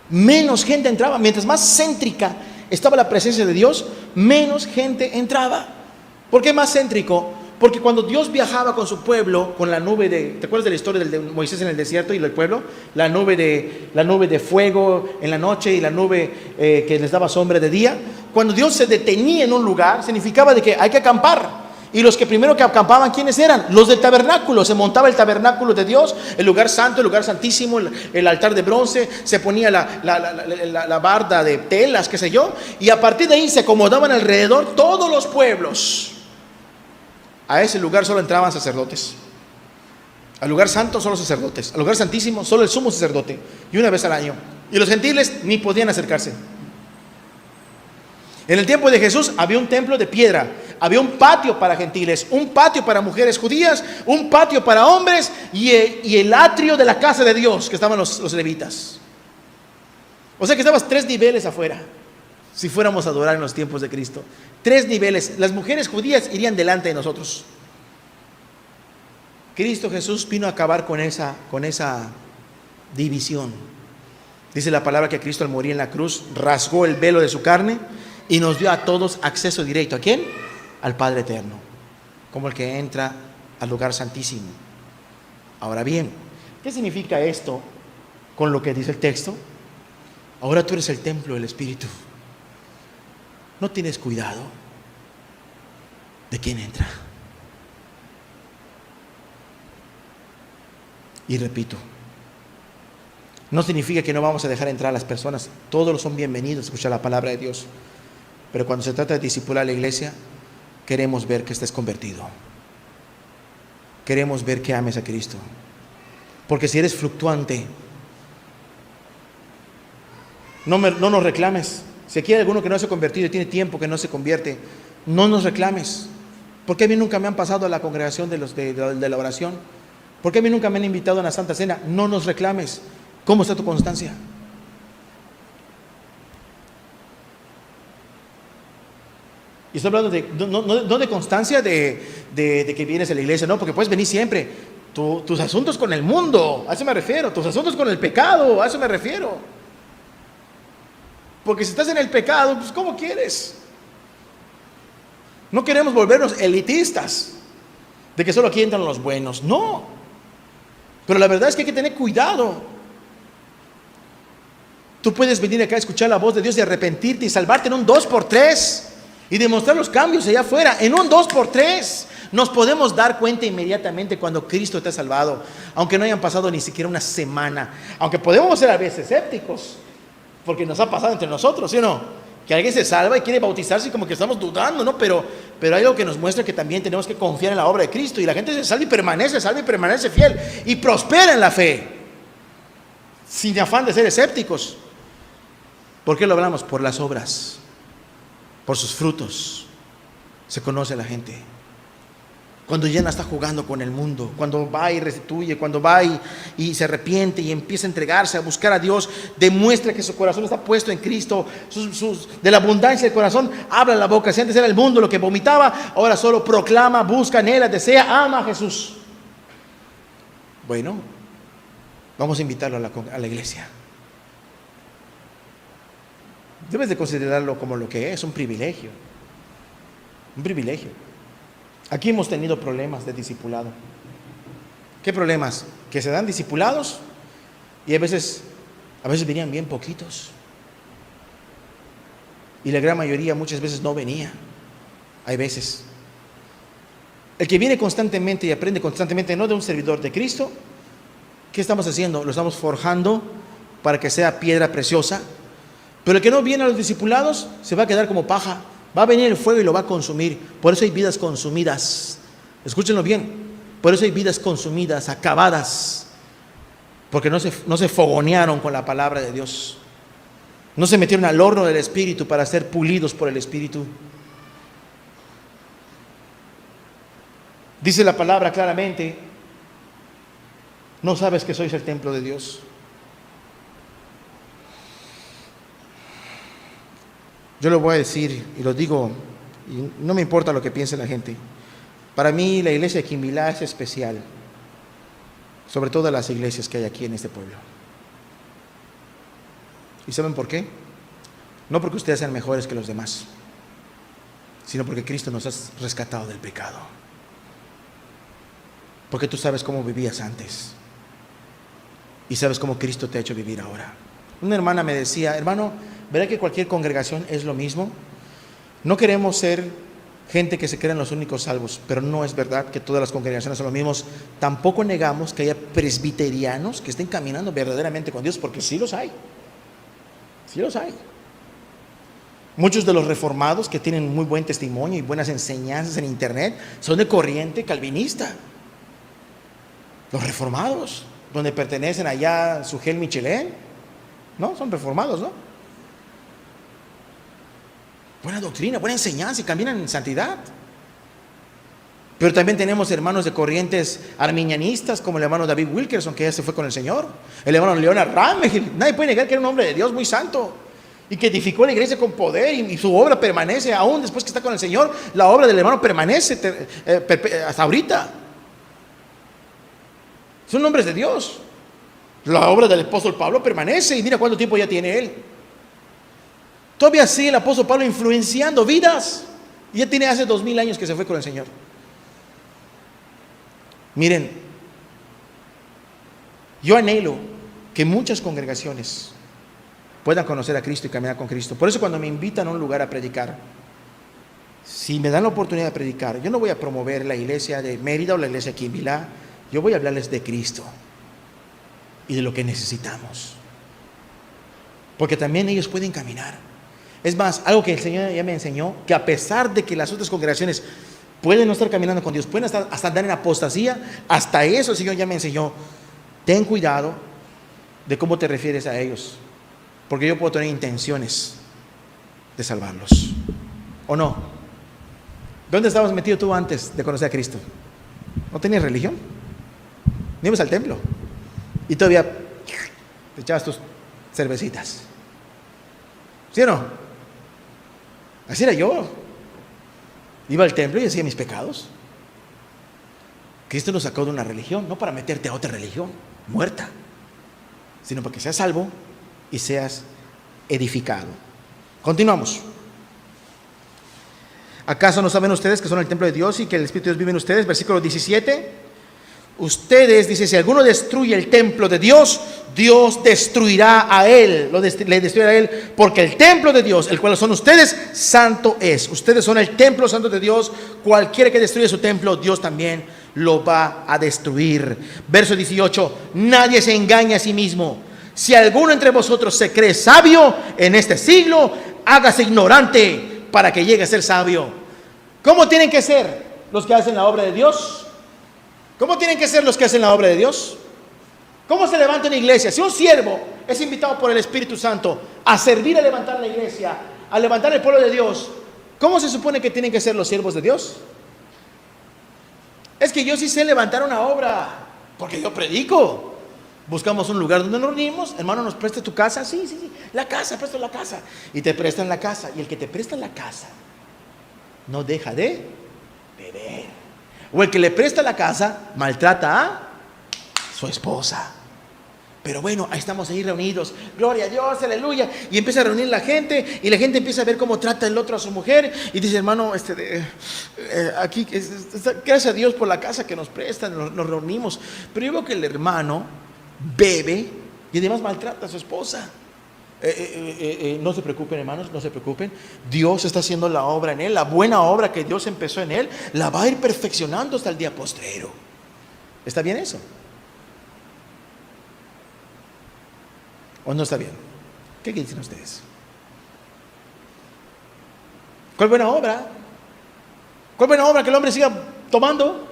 Menos gente entraba. Mientras más céntrica estaba la presencia de Dios, menos gente entraba. ¿Por qué más céntrico? Porque cuando Dios viajaba con su pueblo, con la nube de, ¿te acuerdas de la historia de Moisés en el desierto y del pueblo? La nube de fuego en la noche y la nube que les daba sombra de día. Cuando Dios se detenía en un lugar, significaba de que hay que acampar. Y los que primero que acampaban, ¿quiénes eran? Los del tabernáculo. Se montaba el tabernáculo de Dios, el lugar santo, el lugar santísimo, el altar de bronce, se ponía la barda de telas, qué sé yo, y a partir de ahí se acomodaban alrededor todos los pueblos. A ese lugar solo entraban sacerdotes. Al lugar santo solo sacerdotes. Al lugar santísimo solo el sumo sacerdote. Y una vez al año. Y los gentiles ni podían acercarse. En el tiempo de Jesús había un templo de piedra, había un patio para gentiles, un patio para mujeres judías, un patio para hombres y el atrio de la casa de Dios, que estaban los levitas. O sea que estabas 3 niveles afuera, si fuéramos a adorar en los tiempos de Cristo. 3 niveles. Las mujeres judías irían delante de nosotros. Cristo Jesús vino a acabar con esa división. Dice la palabra que Cristo al morir en la cruz rasgó el velo de su carne y nos dio a todos acceso directo. ¿A quién? Al Padre Eterno, como el que entra al lugar santísimo. Ahora bien, ¿qué significa esto con lo que dice el texto? Ahora tú eres el templo del Espíritu. ¿No tienes cuidado de quién entra? Y repito, no significa que no vamos a dejar entrar a las personas. Todos son bienvenidos a escuchar la palabra de Dios. Pero cuando se trata de discipular a la iglesia, queremos ver que estés convertido. Queremos ver que ames a Cristo. Porque si eres fluctuante, no nos reclames. Si aquí hay alguno que no se ha convertido y tiene tiempo que no se convierte, no nos reclames. ¿Por qué a mí nunca me han pasado a la congregación de la oración? ¿Por qué a mí nunca me han invitado a una santa cena? No nos reclames. ¿Cómo está tu constancia? Y estoy hablando no de constancia de que vienes a la iglesia, no, porque puedes venir siempre. Tus asuntos con el mundo, a eso me refiero. Tus asuntos con el pecado, a eso me refiero. Porque si estás en el pecado, pues ¿cómo quieres? No queremos volvernos elitistas, de que solo aquí entran los buenos, no. Pero la verdad es que hay que tener cuidado. Tú puedes venir acá a escuchar la voz de Dios y arrepentirte y salvarte en un 2x3 y demostrar los cambios allá afuera. En un 2x3 nos podemos dar cuenta inmediatamente cuando Cristo te ha salvado, aunque no hayan pasado ni siquiera una semana. Aunque podemos ser a veces escépticos, porque nos ha pasado entre nosotros, ¿sí o no? Que alguien se salva y quiere bautizarse y como que estamos dudando, ¿no? Pero hay algo que nos muestra que también tenemos que confiar en la obra de Cristo. Y la gente se salva y permanece fiel y prospera en la fe. sin afán de ser escépticos. ¿Por qué lo hablamos? Por las obras, por sus frutos. Se conoce a la gente. Cuando ya no está jugando con el mundo, cuando va y restituye, cuando va y se arrepiente y empieza a entregarse, a buscar a Dios, demuestra que su corazón está puesto en Cristo, de la abundancia del corazón habla la boca. Si antes era el mundo lo que vomitaba, ahora solo proclama, busca, anhela, desea, ama a Jesús. Bueno, vamos a invitarlo a la iglesia. Debes de considerarlo como lo que es, un privilegio. Un privilegio. Aquí hemos tenido problemas de discipulado. ¿Qué problemas? Que se dan discipulados y a veces venían bien poquitos. Y la gran mayoría muchas veces no venía. Hay veces. El que viene constantemente y aprende constantemente, no de un servidor de Cristo, ¿qué estamos haciendo? Lo estamos forjando para que sea piedra preciosa. Pero el que no viene a los discipulados se va a quedar como paja. Va a venir el fuego y lo va a consumir. Por eso hay vidas consumidas. Escúchenlo bien. Por eso hay vidas consumidas, acabadas. Porque no se fogonearon con la palabra de Dios. No se metieron al horno del Espíritu para ser pulidos por el Espíritu. Dice la palabra claramente: ¿no sabes que sois el templo de Dios? Yo lo voy a decir y lo digo, y no me importa lo que piense la gente. Para mí la iglesia de Quimbilá es especial, sobre todas las iglesias que hay aquí en este pueblo. ¿Y saben por qué? No porque ustedes sean mejores que los demás, sino porque Cristo nos ha rescatado del pecado. Porque tú sabes cómo vivías antes y sabes cómo Cristo te ha hecho vivir ahora. Una hermana me decía: hermano, ¿verdad que cualquier congregación es lo mismo? No queremos ser gente que se crean los únicos salvos, pero no es verdad que todas las congregaciones son lo mismo. Tampoco negamos que haya presbiterianos que estén caminando verdaderamente con Dios, porque sí los hay. Sí los hay. Muchos de los reformados que tienen muy buen testimonio y buenas enseñanzas en internet son de corriente calvinista. Los reformados, donde pertenecen allá Sugel Michelén, ¿no? Son reformados, ¿no? Buena doctrina, buena enseñanza y caminan en santidad. Pero también tenemos hermanos de corrientes arminianistas, como el hermano David Wilkerson, que ya se fue con el Señor. El hermano Leonard Rammel. Nadie puede negar que era un hombre de Dios muy santo y que edificó la iglesia con poder, y su obra permanece aún después que está con el Señor. La obra del hermano permanece hasta ahorita. Son hombres de Dios. La obra del apóstol Pablo permanece, y mira cuánto tiempo ya tiene él. Todavía sigue el apóstol Pablo influenciando vidas, y ya tiene hace 2000 años que se fue con el Señor. Miren, yo anhelo que muchas congregaciones puedan conocer a Cristo y caminar con Cristo. Por eso cuando me invitan a un lugar a predicar, si me dan la oportunidad de predicar, yo no voy a promover la iglesia de Mérida o la iglesia de Quimbilá. Yo voy a hablarles de Cristo y de lo que necesitamos, porque también ellos pueden caminar. Es más, algo que el Señor ya me enseñó, que a pesar de que las otras congregaciones pueden no estar caminando con Dios, pueden hasta andar en apostasía, hasta eso el Señor ya me enseñó: ten cuidado de cómo te refieres a ellos, porque yo puedo tener intenciones de salvarlos, ¿o no? ¿Dónde estabas metido tú antes de conocer a Cristo? ¿No tenías religión? Ni ibas al templo y todavía te echabas tus cervecitas, ¿sí o no? Así era yo. Iba al templo y hacía mis pecados. Cristo nos sacó de una religión, no para meterte a otra religión muerta, sino para que seas salvo y seas edificado. Continuamos. ¿Acaso no saben ustedes que son el templo de Dios y que el Espíritu de Dios vive en ustedes? Versículo 17. Ustedes, dice, si alguno destruye el templo de Dios, Dios destruirá a él, le destruirá a él, porque el templo de Dios, el cual son ustedes, santo es. Ustedes son el templo santo de Dios. Cualquiera que destruya su templo, Dios también lo va a destruir. Verso 18. Nadie se engaña a sí mismo. Si alguno entre vosotros se cree sabio en este siglo, hágase ignorante para que llegue a ser sabio. ¿Cómo tienen que ser los que hacen la obra de Dios? ¿Cómo tienen que ser los que hacen la obra de Dios? ¿Cómo se levanta una iglesia? Si un siervo es invitado por el Espíritu Santo a servir, a levantar la iglesia, a levantar el pueblo de Dios, ¿cómo se supone que tienen que ser los siervos de Dios? Es que yo sí sé levantar una obra, porque yo predico. Buscamos un lugar donde nos reunimos. Hermano, ¿nos presta tu casa? Sí, sí, sí, la casa, presto la casa. Y te prestan la casa. Y el que te presta la casa no deja de beber. O el que le presta la casa maltrata a su esposa. Pero bueno, ahí estamos ahí reunidos, gloria a Dios, aleluya. Y empieza a reunir la gente, y la gente empieza a ver cómo trata el otro a su mujer. Y dice, hermano, aquí, gracias a Dios por la casa que nos prestan, nos reunimos. Pero yo veo que el hermano bebe y además maltrata a su esposa. No se preocupen, hermanos, no se preocupen. Dios está haciendo la obra en él. La buena obra que Dios empezó en él la va a ir perfeccionando hasta el día postrero. ¿Está bien eso? ¿O no está bien? ¿Qué dicen ustedes? ¿Cuál buena obra? ¿Cuál buena obra que el hombre siga tomando?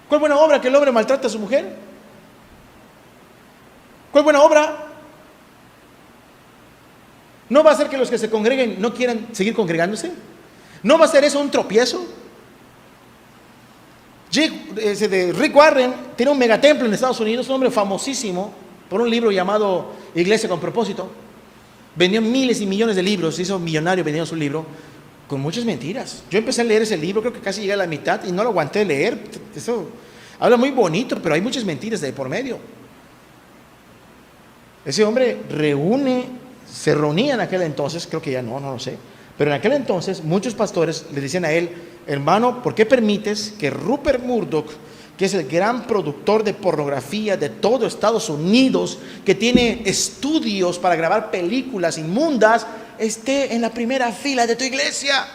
¿Cuál buena obra que el hombre maltrata a su mujer? ¿Cuál buena obra? ¿No va a ser que los que se congreguen no quieran seguir congregándose? ¿No va a ser eso un tropiezo? Rick Warren tiene un megatemplo en Estados Unidos, un hombre famosísimo por un libro llamado Iglesia con Propósito. Vendió miles y millones de libros, se hizo millonario vendiendo su libro con muchas mentiras. Yo empecé a leer ese libro, creo que casi llegué a la mitad y no lo aguanté leer. Eso habla muy bonito, pero hay muchas mentiras de por medio. Ese hombre se reunía en aquel entonces, creo que ya no lo sé, pero en aquel entonces muchos pastores le decían a él, hermano, ¿por qué permites que Rupert Murdoch, que es el gran productor de pornografía de todo Estados Unidos, que tiene estudios para grabar películas inmundas, esté en la primera fila de tu iglesia?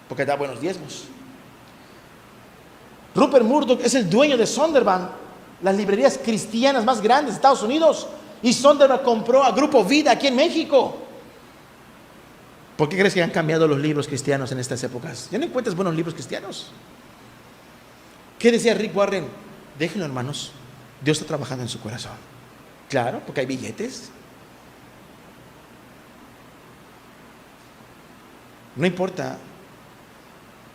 Porque da buenos diezmos. Rupert Murdoch es el dueño de Sonderbank, las librerías cristianas más grandes de Estados Unidos, y Sonderbank compró a Grupo Vida aquí en México. ¿Por qué crees que han cambiado los libros cristianos en estas épocas? ¿Ya no encuentras buenos libros cristianos? ¿Qué decía Rick Warren? Déjenlo, hermanos, Dios está trabajando en su corazón. Claro, porque hay billetes. No importa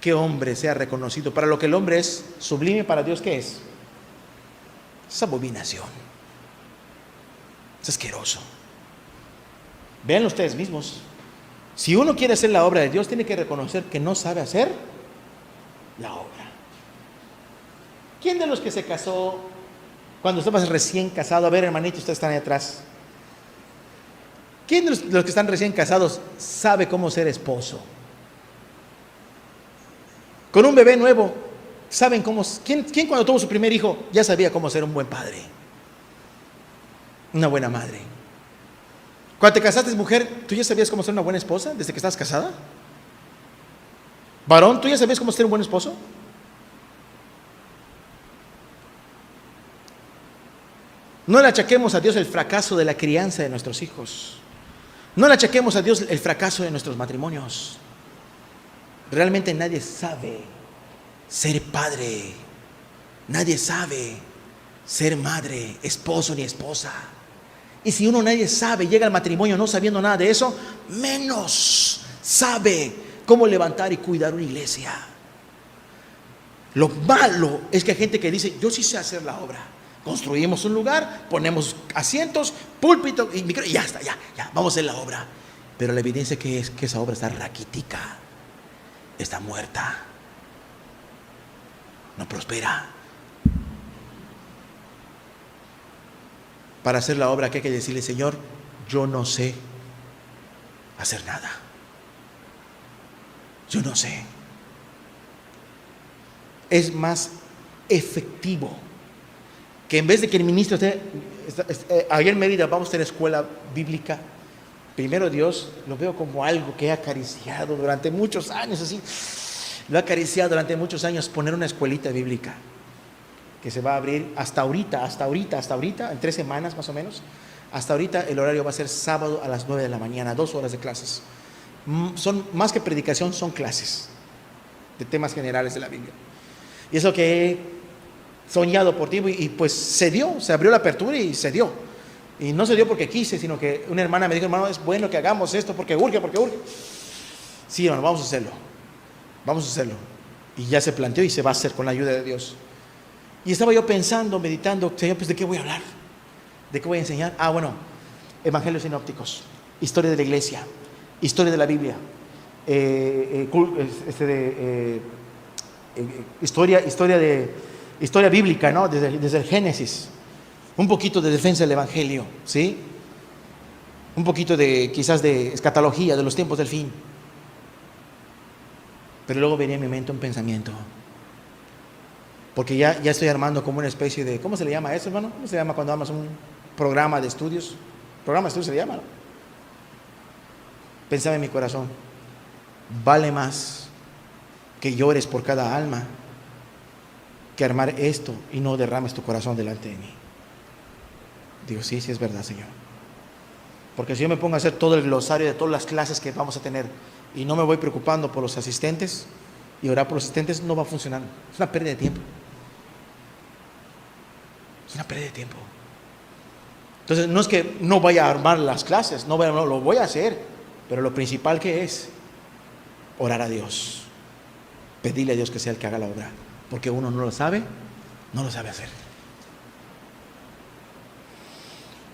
qué hombre sea reconocido, para lo que el hombre es sublime, para Dios, ¿qué es? Es abominación. Es asqueroso. Vean ustedes mismos. Si uno quiere hacer la obra de Dios, tiene que reconocer que no sabe hacer la obra. ¿Quién de los que se casó cuando estabas recién casado? A ver, hermanito, ustedes están ahí atrás. ¿Quién de los que están recién casados sabe cómo ser esposo? Con un bebé nuevo, ¿saben cómo? ¿Quién cuando tuvo su primer hijo ya sabía cómo ser un buen padre? Una buena madre. Cuando te casaste, mujer, ¿tú ya sabías cómo ser una buena esposa desde que estabas casada? Varón, ¿tú ya sabías cómo ser un buen esposo? No le achaquemos a Dios el fracaso de la crianza de nuestros hijos. No le achaquemos a Dios el fracaso de nuestros matrimonios. Realmente nadie sabe ser padre. Nadie sabe ser madre, esposo ni esposa. Y si nadie sabe, llega al matrimonio no sabiendo nada de eso, menos sabe cómo levantar y cuidar una iglesia. Lo malo es que hay gente que dice, yo sí sé hacer la obra. Construimos un lugar, ponemos asientos, púlpito y micro, y ya está, ya, vamos a hacer la obra. Pero la evidencia que es que esa obra está raquítica, está muerta, no prospera. Para hacer la obra, ¿qué hay que decirle? Señor, yo no sé hacer nada. Yo no sé. Es más efectivo que en vez de que el ministro esté ayer en Mérida vamos a tener escuela bíblica. Primero Dios lo veo como algo que he acariciado durante muchos años, así. Lo he acariciado durante muchos años, poner una escuelita bíblica que se va a abrir hasta ahorita, en 3 semanas más o menos. Hasta ahorita el horario va a ser sábado a las 9 de la mañana, 2 horas de clases. Son más que predicación, son clases de temas generales de la Biblia. Y eso que soñado por tiempo y pues se dio, se abrió la apertura y se dio. Y no se dio porque quise, sino que una hermana me dijo, hermano, es bueno que hagamos esto porque urge. Sí, hermano, vamos a hacerlo. Y ya se planteó y se va a hacer con la ayuda de Dios. Y estaba yo pensando, meditando, Señor, pues ¿de qué voy a hablar? ¿De qué voy a enseñar? Bueno, evangelios sinópticos, historia de la iglesia, historia de la Biblia, historia bíblica, ¿no? Desde el Génesis, un poquito de defensa del evangelio, ¿sí? Un poquito quizás de escatología de los tiempos del fin. Pero luego venía en mi mente un pensamiento, porque ya estoy armando como una especie de, ¿cómo se le llama eso, hermano? ¿Cómo se llama cuando armas un programa de estudios? Programa de estudios se le llama, ¿no? Pensaba en mi corazón, vale más que llores por cada alma que armar esto y no derrames tu corazón delante de mí. Digo, sí es verdad, Señor. Porque si yo me pongo a hacer todo el glosario de todas las clases que vamos a tener y no me voy preocupando por los asistentes y orar por los asistentes, no va a funcionar. Es una pérdida de tiempo. Es una pérdida de tiempo. Entonces, no es que no vaya a armar las clases, no, lo voy a hacer, pero lo principal que es orar a Dios, pedirle a Dios que sea el que haga la obra, porque uno no lo sabe hacer.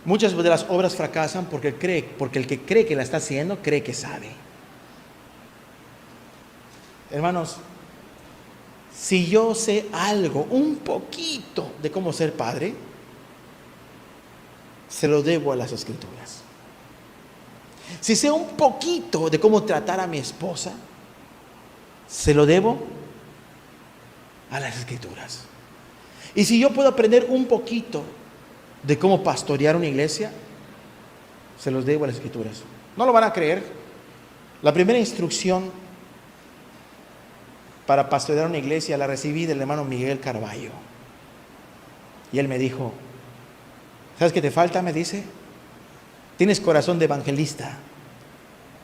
Muchas de las obras fracasan porque el que cree que la está haciendo, cree que sabe. Hermanos, si yo sé algo, un poquito de cómo ser padre, se lo debo a las Escrituras. Si sé un poquito de cómo tratar a mi esposa, se lo debo a las Escrituras. Y si yo puedo aprender un poquito de cómo pastorear una iglesia, se los debo a las Escrituras. No lo van a creer. La primera instrucción para pastorear una iglesia la recibí del hermano Miguel Carballo. Y él me dijo, ¿sabes qué te falta? Me dice, tienes corazón de evangelista,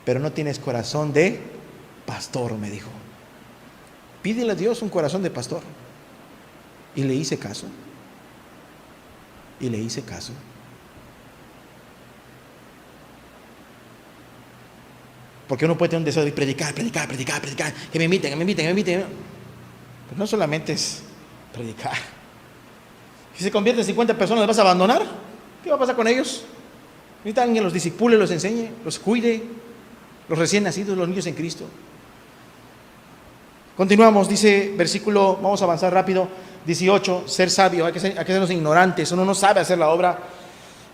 pero no tienes corazón de pastor, me dijo. Pídele a Dios un corazón de pastor. Y le hice caso. Porque uno puede tener un deseo de predicar, que me inviten. Pero no solamente es predicar. Si se convierten en 50 personas, ¿las vas a abandonar? ¿Qué va a pasar con ellos? Necesitan alguien que los disipule, los enseñe, los cuide, los recién nacidos, los niños en Cristo. Continuamos, dice versículo, vamos a avanzar rápido, 18, ser sabio, hay que sernos ignorantes, uno no sabe hacer la obra.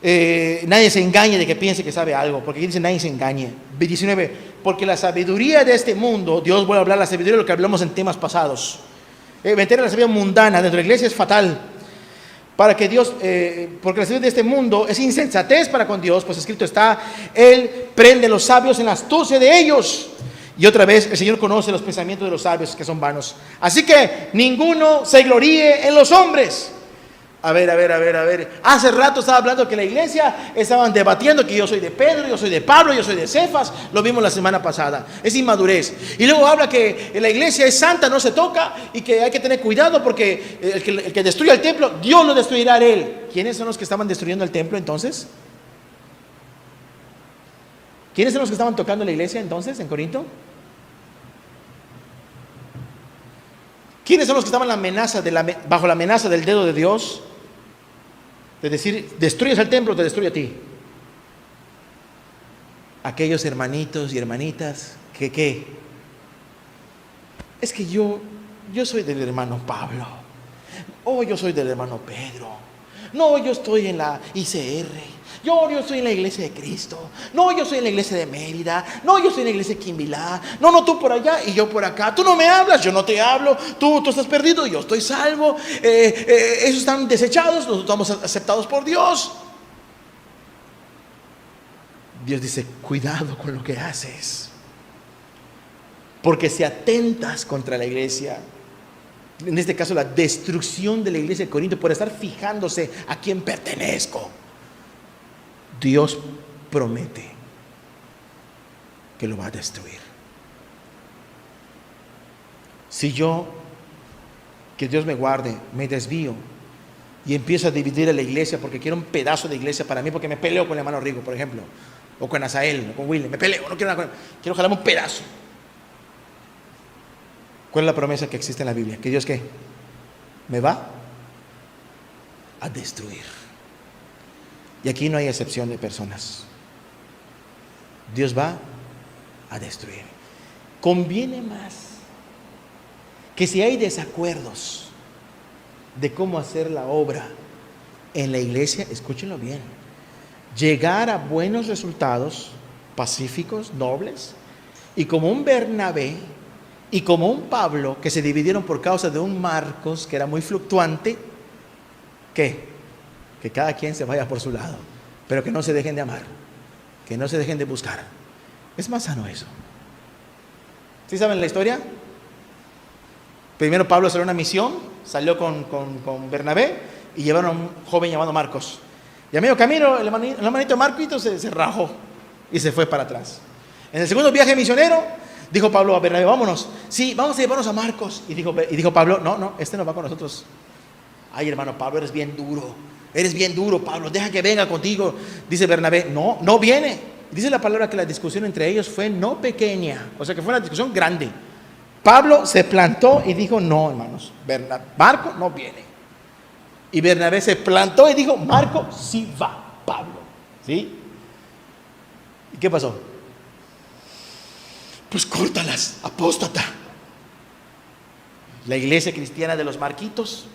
Nadie se engañe de que piense que sabe algo, porque aquí dice nadie se engañe. 19, porque la sabiduría de este mundo, Dios vuelve a hablar la sabiduría de lo que hablamos en temas pasados. Meter a la sabiduría mundana dentro de la iglesia es fatal. Para que Dios, porque la sabiduría de este mundo es insensatez para con Dios, pues escrito está, Él prende a los sabios en la astucia de ellos. Y otra vez, el Señor conoce los pensamientos de los sabios que son vanos. Así que ninguno se gloríe en los hombres. A ver. Hace rato estaba hablando que la iglesia estaban debatiendo que yo soy de Pedro, yo soy de Pablo, yo soy de Cefas. Lo vimos la semana pasada. Es inmadurez. Y luego habla que la iglesia es santa, no se toca y que hay que tener cuidado porque el que destruya el templo, Dios lo destruirá a él. ¿Quiénes son los que estaban destruyendo el templo entonces? ¿Quiénes son los que estaban tocando la iglesia entonces en Corinto? ¿Quiénes son los que estaban bajo la amenaza del dedo de Dios? De decir, destruyes el templo, te destruye a ti. Aquellos hermanitos y hermanitas que ¿qué? Es que yo soy del hermano Pablo. Yo soy del hermano Pedro. No, yo estoy en la ICR. Yo estoy en la iglesia de Cristo. No, yo soy en la iglesia de Mérida. No, yo estoy en la iglesia de Quimbilá. No, tú por allá y yo por acá. Tú no me hablas, yo no te hablo. Tú estás perdido, yo estoy salvo. Esos están desechados, nosotros estamos aceptados por Dios. Dios dice, cuidado con lo que haces. Porque si atentas contra la iglesia, en este caso la destrucción de la iglesia de Corinto, por estar fijándose a quién pertenezco, Dios promete que lo va a destruir. Si yo que Dios me guarde, me desvío y empiezo a dividir a la iglesia porque quiero un pedazo de iglesia para mí, porque me peleo con el hermano Rigo, por ejemplo, o con Asael, o con William, me peleo, no quiero nada, quiero jalarme un pedazo. ¿Cuál es la promesa que existe en la Biblia? Que Dios, ¿qué? Me va a destruir. Y aquí no hay excepción de personas. Dios va a destruir. Conviene más que si hay desacuerdos de cómo hacer la obra en la iglesia, escúchenlo bien, llegar a buenos resultados pacíficos, nobles, y como un Bernabé y como un Pablo que se dividieron por causa de un Marcos que era muy fluctuante, ¿qué? Que cada quien se vaya por su lado, pero que no se dejen de amar, que no se dejen de buscar. Es más sano eso. ¿Sí saben la historia? Primero Pablo salió a una misión, salió con Bernabé y llevaron a un joven llamado Marcos. Y a medio camino el hermanito Marquito se rajó y se fue para atrás. En el segundo viaje misionero dijo Pablo a Bernabé, vámonos. Sí, vamos a llevarnos a Marcos. Y dijo Pablo, no, este no va con nosotros. Ay, hermano Pablo, eres bien duro, Pablo, deja que venga contigo. Dice Bernabé, no viene. Dice la palabra que la discusión entre ellos fue no pequeña, o sea que fue una discusión grande. Pablo se plantó y dijo, no, hermanos, Marco no viene. Y Bernabé se plantó y dijo, Marco sí va, Pablo. ¿Sí? ¿Y qué pasó? Pues córtalas, apóstata. La iglesia cristiana de los Marquitos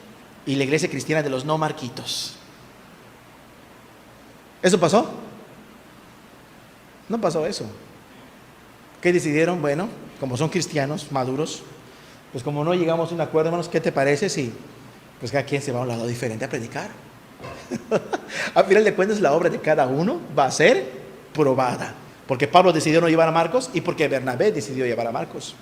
y la iglesia cristiana de los no Marquitos. ¿Eso pasó? No pasó eso. ¿Qué decidieron? Bueno, como son cristianos maduros, pues como no llegamos a un acuerdo, hermanos, ¿qué te parece si pues cada quien se va a un lado diferente a predicar? A final de cuentas, la obra de cada uno va a ser probada, porque Pablo decidió no llevar a Marcos y porque Bernabé decidió llevar a Marcos.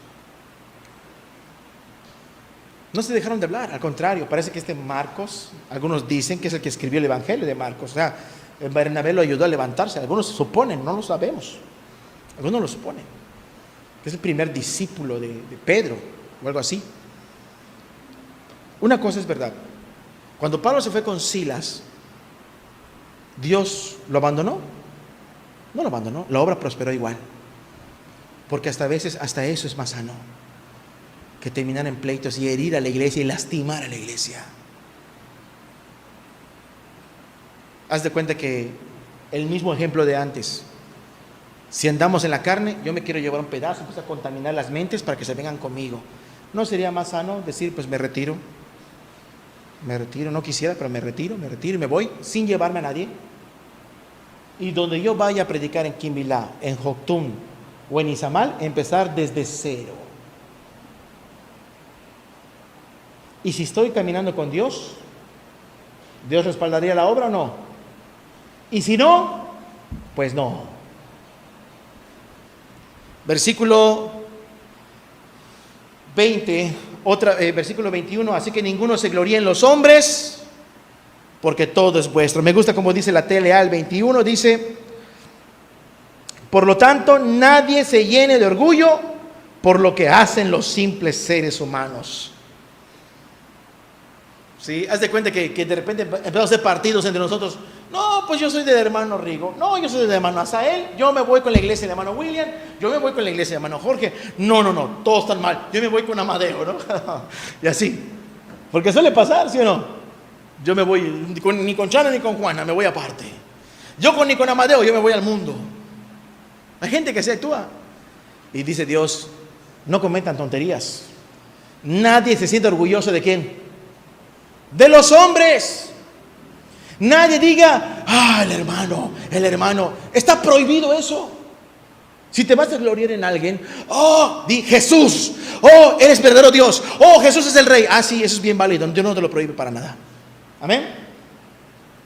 No se dejaron de hablar, al contrario, parece que este Marcos, algunos dicen que es el que escribió el Evangelio de Marcos, o sea, Bernabé lo ayudó a levantarse, algunos suponen, no lo sabemos, algunos lo suponen, que es el primer discípulo de Pedro, o algo así. Una cosa es verdad, cuando Pablo se fue con Silas, ¿Dios lo abandonó? No lo abandonó, la obra prosperó igual, porque hasta eso es más sano que terminar en pleitos y herir a la iglesia y lastimar a la iglesia. Haz de cuenta que el mismo ejemplo de antes, si andamos en la carne, yo me quiero llevar un pedazo, empiezo a contaminar las mentes para que se vengan conmigo. ¿No sería más sano decir, pues me retiro, no quisiera, pero me retiro y me voy sin llevarme a nadie? Y donde yo vaya a predicar en Quimbilá, en Joctún o en Izamal, empezar desde cero. Y si estoy caminando con Dios, ¿Dios respaldaría la obra o no? Y si no, pues no. Versículo 20, versículo 21, así que ninguno se gloríe en los hombres, porque todo es vuestro. Me gusta como dice la TLA, el 21, dice, por lo tanto, nadie se llene de orgullo por lo que hacen los simples seres humanos. ¿Sí? Haz de cuenta que de repente empezamos a hacer partidos entre nosotros. No, pues yo soy del hermano Rigo. No, yo soy del hermano Asael. Yo me voy con la iglesia del hermano William. Yo me voy con la iglesia del hermano Jorge. No, todos están mal. Yo me voy con Amadeo, ¿no? Y así. Porque suele pasar, ¿sí o no? Yo me voy ni con Chana ni con Juana, me voy aparte. Ni con Amadeo, yo me voy al mundo. Hay gente que se actúa. Y dice Dios, no cometan tonterías. Nadie se siente orgulloso de quién. De los hombres. Nadie diga, el hermano, está prohibido eso. Si te vas a gloriar en alguien, di Jesús, eres verdadero Dios, Jesús es el rey. Sí, eso es bien válido, Dios no te lo prohíbe para nada. Amén.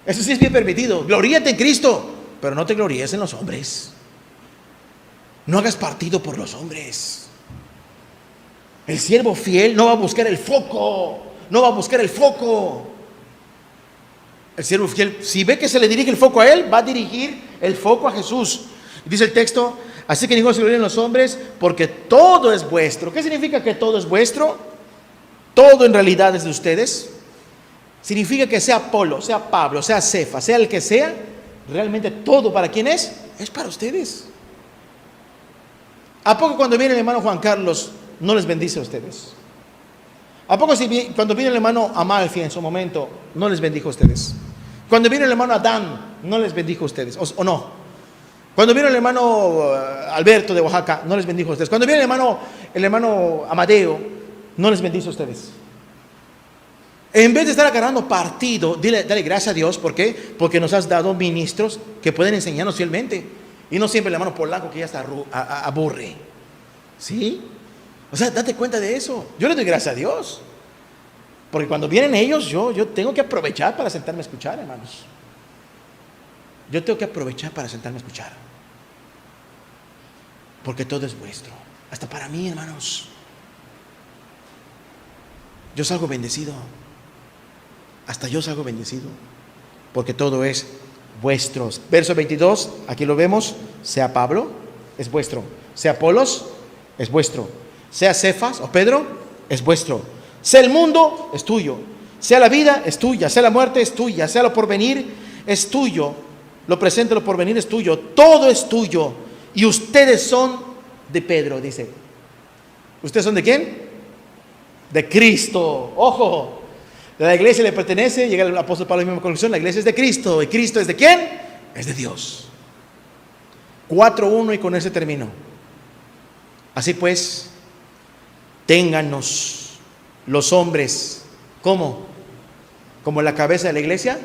Eso sí es bien permitido. Gloríate en Cristo, pero no te gloríes en los hombres. No hagas partido por los hombres. El siervo fiel no va a buscar el foco. El siervo fiel, si ve que se le dirige el foco a él, va a dirigir el foco a Jesús. Dice el texto, así que ninguno se gloríe en los hombres, porque todo es vuestro. ¿Qué significa que todo es vuestro? todo en realidad es de ustedes, significa que sea Apolo, sea Pablo, sea Cefas, sea el que sea, realmente todo para quién es para ustedes. ¿A poco cuando viene el hermano Juan Carlos no les bendice a ustedes? ¿A poco cuando viene el hermano Amalfi en su momento no les bendijo a ustedes? Cuando viene el hermano Adán no les bendijo a ustedes, o no? Cuando vino el hermano Alberto de Oaxaca, no les bendijo a ustedes. Cuando viene el hermano Amadeo, no les bendijo a ustedes. En vez de estar agarrando partido, dale gracias a Dios. ¿Por qué? Porque nos has dado ministros que pueden enseñarnos fielmente. Y no siempre el hermano Polanco que ya está aburre. ¿Sí? O sea, date cuenta de eso. Yo le doy gracias a Dios. Porque cuando vienen ellos, yo tengo que aprovechar para sentarme a escuchar, hermanos. Yo tengo que aprovechar para sentarme a escuchar. Porque todo es vuestro. Hasta para mí, hermanos. Yo salgo bendecido. Hasta yo salgo bendecido. Porque todo es vuestro. Verso 22, aquí lo vemos. Sea Pablo, es vuestro. Sea Apolos, es vuestro. Sea Cefas o Pedro, es vuestro. Sea el mundo, es tuyo. Sea la vida, es tuya. Sea la muerte, es tuya. Sea lo porvenir, es tuyo. Lo presente, lo porvenir es tuyo. Todo es tuyo. Y ustedes son de Pedro, dice. ¿Ustedes son de quién? De Cristo. Ojo. La iglesia le pertenece, llega el apóstol Pablo a la misma conclusión, la iglesia es de Cristo. ¿Y Cristo es de quién? Es de Dios. 4:1 y con ese termino. Así pues, téngannos los hombres, ¿cómo? Como la cabeza de la iglesia.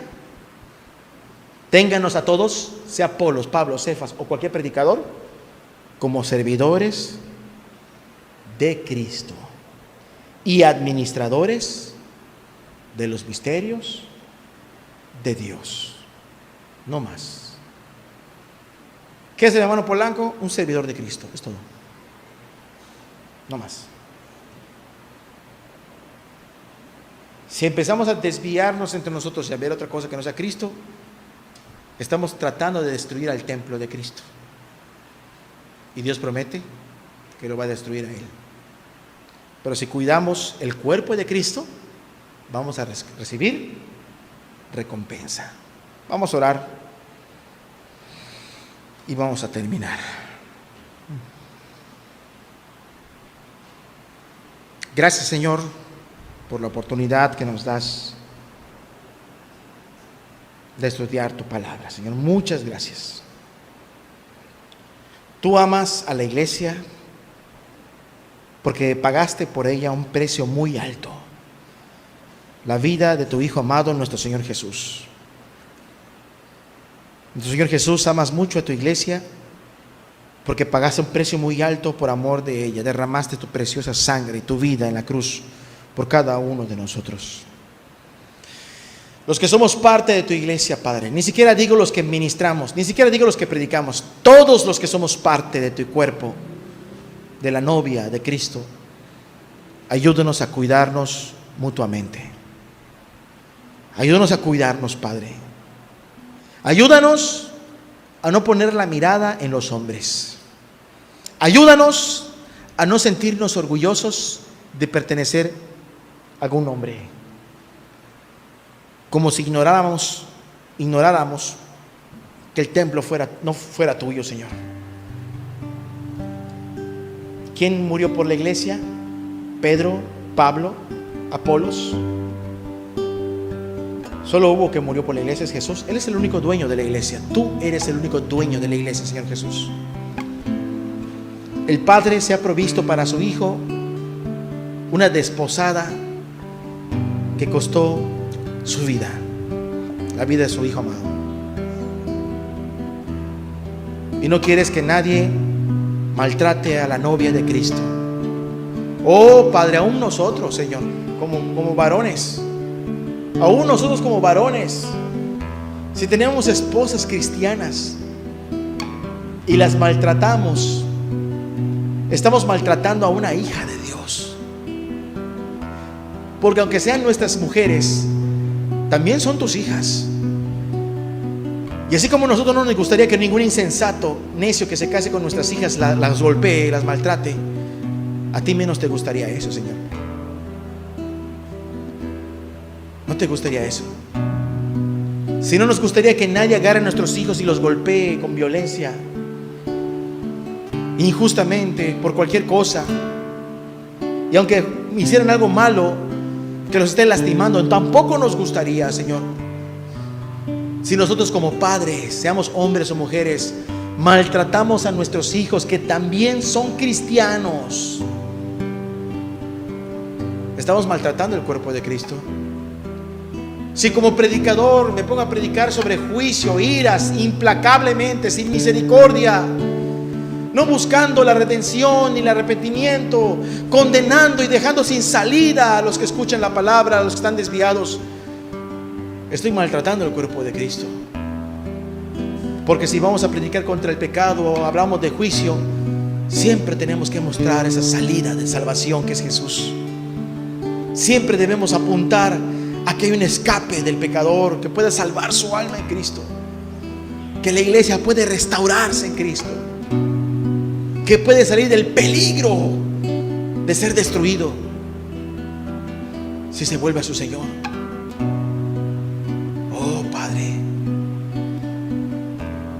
Téngannos a todos, sea Apolos, Pablo, Cefas o cualquier predicador, como servidores de Cristo y administradores de los misterios de Dios. No más. ¿Qué es el hermano Polanco? Un servidor de Cristo, es todo. No más. Si empezamos a desviarnos entre nosotros y a ver otra cosa que no sea Cristo, estamos tratando de destruir al templo de Cristo. Y Dios promete que lo va a destruir a Él. Pero si cuidamos el cuerpo de Cristo, vamos a recibir recompensa. Vamos a orar y vamos a terminar. Gracias, Señor, por la oportunidad que nos das de estudiar tu palabra, Señor. Muchas gracias. Tú amas a la iglesia porque pagaste por ella un precio muy alto. La vida de tu Hijo amado, nuestro Señor Jesús. Nuestro Señor Jesús, amas mucho a tu iglesia porque pagaste un precio muy alto por amor de ella. Derramaste tu preciosa sangre y tu vida en la cruz por cada uno de nosotros. Los que somos parte de tu iglesia, Padre, ni siquiera digo los que ministramos, ni siquiera digo los que predicamos, todos los que somos parte de tu cuerpo, de la novia de Cristo, ayúdanos a cuidarnos mutuamente. Ayúdanos a cuidarnos, Padre. Ayúdanos a no poner la mirada en los hombres. Ayúdanos a no sentirnos orgullosos de pertenecer a algún hombre. Como si ignoráramos que el templo no fuera tuyo, Señor. ¿Quién murió por la iglesia? Pedro, Pablo, Apolos. Solo hubo que murió por la iglesia, es Jesús. Él es el único dueño de la iglesia. Tú eres el único dueño de la iglesia, Señor Jesús. El Padre se ha provisto para su Hijo una desposada que costó su vida, la vida de su Hijo amado. Y no quieres que nadie maltrate a la novia de Cristo. Oh, Padre, aún nosotros, Señor, como varones, aún nosotros como varones, si tenemos esposas cristianas y las maltratamos, estamos maltratando a una hija de Dios. Porque aunque sean nuestras mujeres, también son tus hijas. Y así como a nosotros no nos gustaría que ningún insensato, necio que se case con nuestras hijas las golpee, las maltrate, a ti menos te gustaría eso, Señor. ¿No te gustaría eso? Si no nos gustaría que nadie agarre a nuestros hijos y los golpee con violencia, injustamente, por cualquier cosa, y aunque hicieran algo malo, que los esté lastimando, tampoco nos gustaría, Señor. Si nosotros como padres, seamos hombres o mujeres, maltratamos a nuestros hijos que también son cristianos, estamos maltratando el cuerpo de Cristo. Si como predicador me pongo a predicar sobre juicio, iras, implacablemente, sin misericordia, no buscando la redención ni el arrepentimiento, condenando y dejando sin salida a los que escuchan la palabra, a los que están desviados, estoy maltratando el cuerpo de Cristo. Porque si vamos a predicar contra el pecado o hablamos de juicio, siempre tenemos que mostrar esa salida de salvación que es Jesús. Siempre debemos apuntar a que hay un escape del pecador, que pueda salvar su alma en Cristo, que la iglesia puede restaurarse en Cristo, que puede salir del peligro de ser destruido si se vuelve a su Señor. Oh Padre,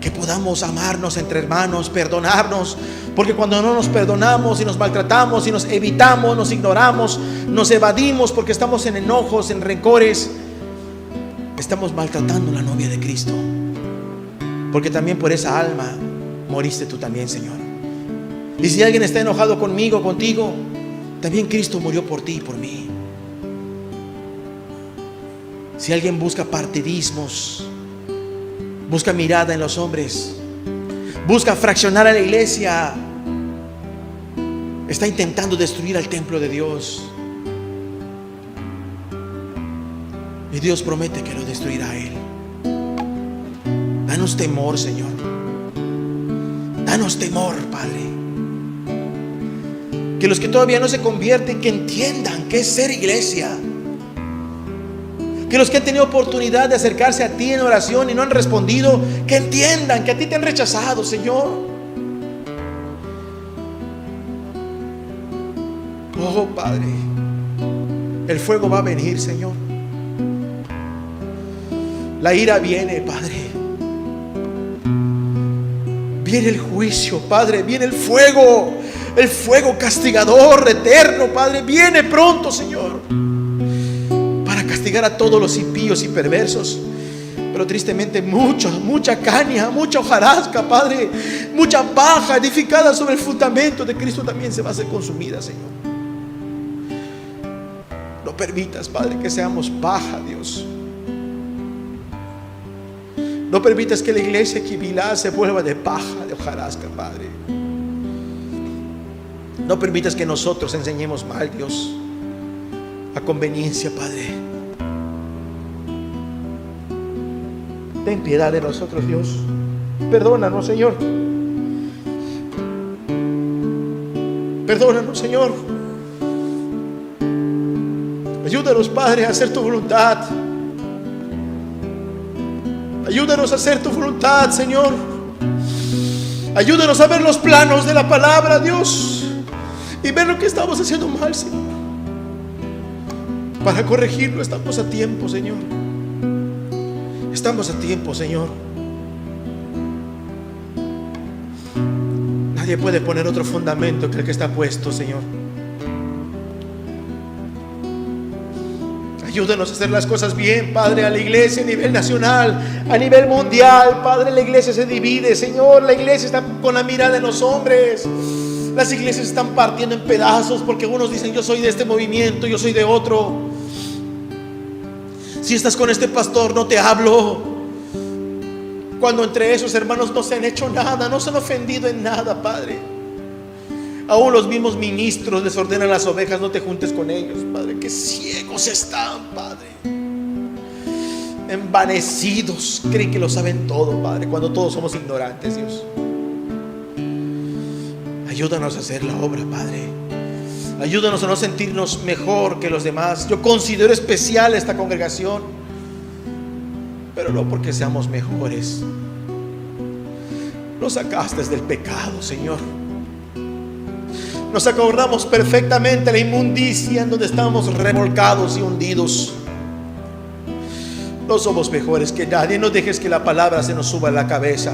que podamos amarnos entre hermanos, perdonarnos, porque cuando no nos perdonamos y nos maltratamos y nos evitamos, nos ignoramos, nos evadimos porque estamos en enojos, en rencores, estamos maltratando a la novia de Cristo, porque también por esa alma moriste tú también, Señor. Y si alguien está enojado conmigo, contigo, también Cristo murió por ti y por mí. Si alguien busca partidismos, busca mirada en los hombres, busca fraccionar a la iglesia, está intentando destruir al templo de Dios. Y Dios promete que lo destruirá a él. Danos temor, Señor. Danos temor, Padre. Que los que todavía no se convierten, que entiendan que es ser iglesia. Que los que han tenido oportunidad de acercarse a ti en oración y no han respondido, que entiendan que a ti te han rechazado, Señor. Oh Padre, el fuego va a venir, Señor. La ira viene, Padre. Viene el juicio, Padre. Viene el fuego castigador eterno, Padre. Viene pronto, Señor, para castigar a todos los impíos y perversos. Pero tristemente mucha caña, mucha hojarasca, Padre, mucha paja edificada sobre el fundamento de Cristo también se va a ser consumida, Señor. No permitas, Padre, que seamos paja, Dios. No permitas que la iglesia Quibilá se vuelva de paja, de hojarasca, Padre. No permitas que nosotros enseñemos mal, Dios, a conveniencia, Padre. Ten piedad de nosotros, Dios. Perdónanos, Señor. Perdónanos, Señor. Ayúdanos, Padre, a hacer tu voluntad. Ayúdanos a hacer tu voluntad, Señor. Ayúdanos a ver los planos de la palabra, Dios, y ver lo que estamos haciendo mal, Señor. Para corregirlo estamos a tiempo, Señor. Estamos a tiempo, Señor. Nadie puede poner otro fundamento que el que está puesto, Señor. Ayúdanos a hacer las cosas bien, Padre, a la iglesia a nivel nacional, a nivel mundial, Padre. La iglesia se divide, Señor. La iglesia está con la mirada en los hombres. Las iglesias están partiendo en pedazos porque unos dicen: yo soy de este movimiento, yo soy de otro. Si estás con este pastor, no te hablo, cuando entre esos hermanos no se han hecho nada, no se han ofendido en nada, Padre. Aún los mismos ministros les ordenan a las ovejas: no te juntes con ellos, Padre. Qué ciegos están, Padre. Envanecidos, creen que lo saben todo, Padre, cuando todos somos ignorantes, Dios. Ayúdanos a hacer la obra, Padre. Ayúdanos a no sentirnos mejor que los demás. Yo considero especial esta congregación, pero no porque seamos mejores. Nos sacaste del pecado, Señor. Nos acordamos perfectamente la inmundicia en donde estábamos revolcados y hundidos. No somos mejores que nadie. No dejes que la palabra se nos suba a la cabeza.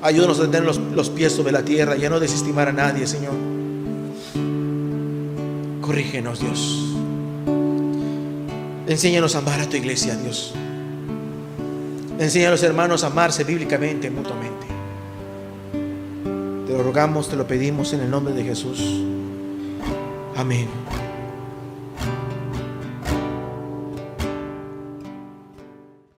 Ayúdanos a tener los pies sobre la tierra y a no desestimar a nadie, Señor. Corrígenos, Dios. Enséñanos a amar a tu iglesia, Dios. Enseña a los hermanos a amarse bíblicamente, mutuamente. Te lo rogamos, te lo pedimos en el nombre de Jesús. Amén.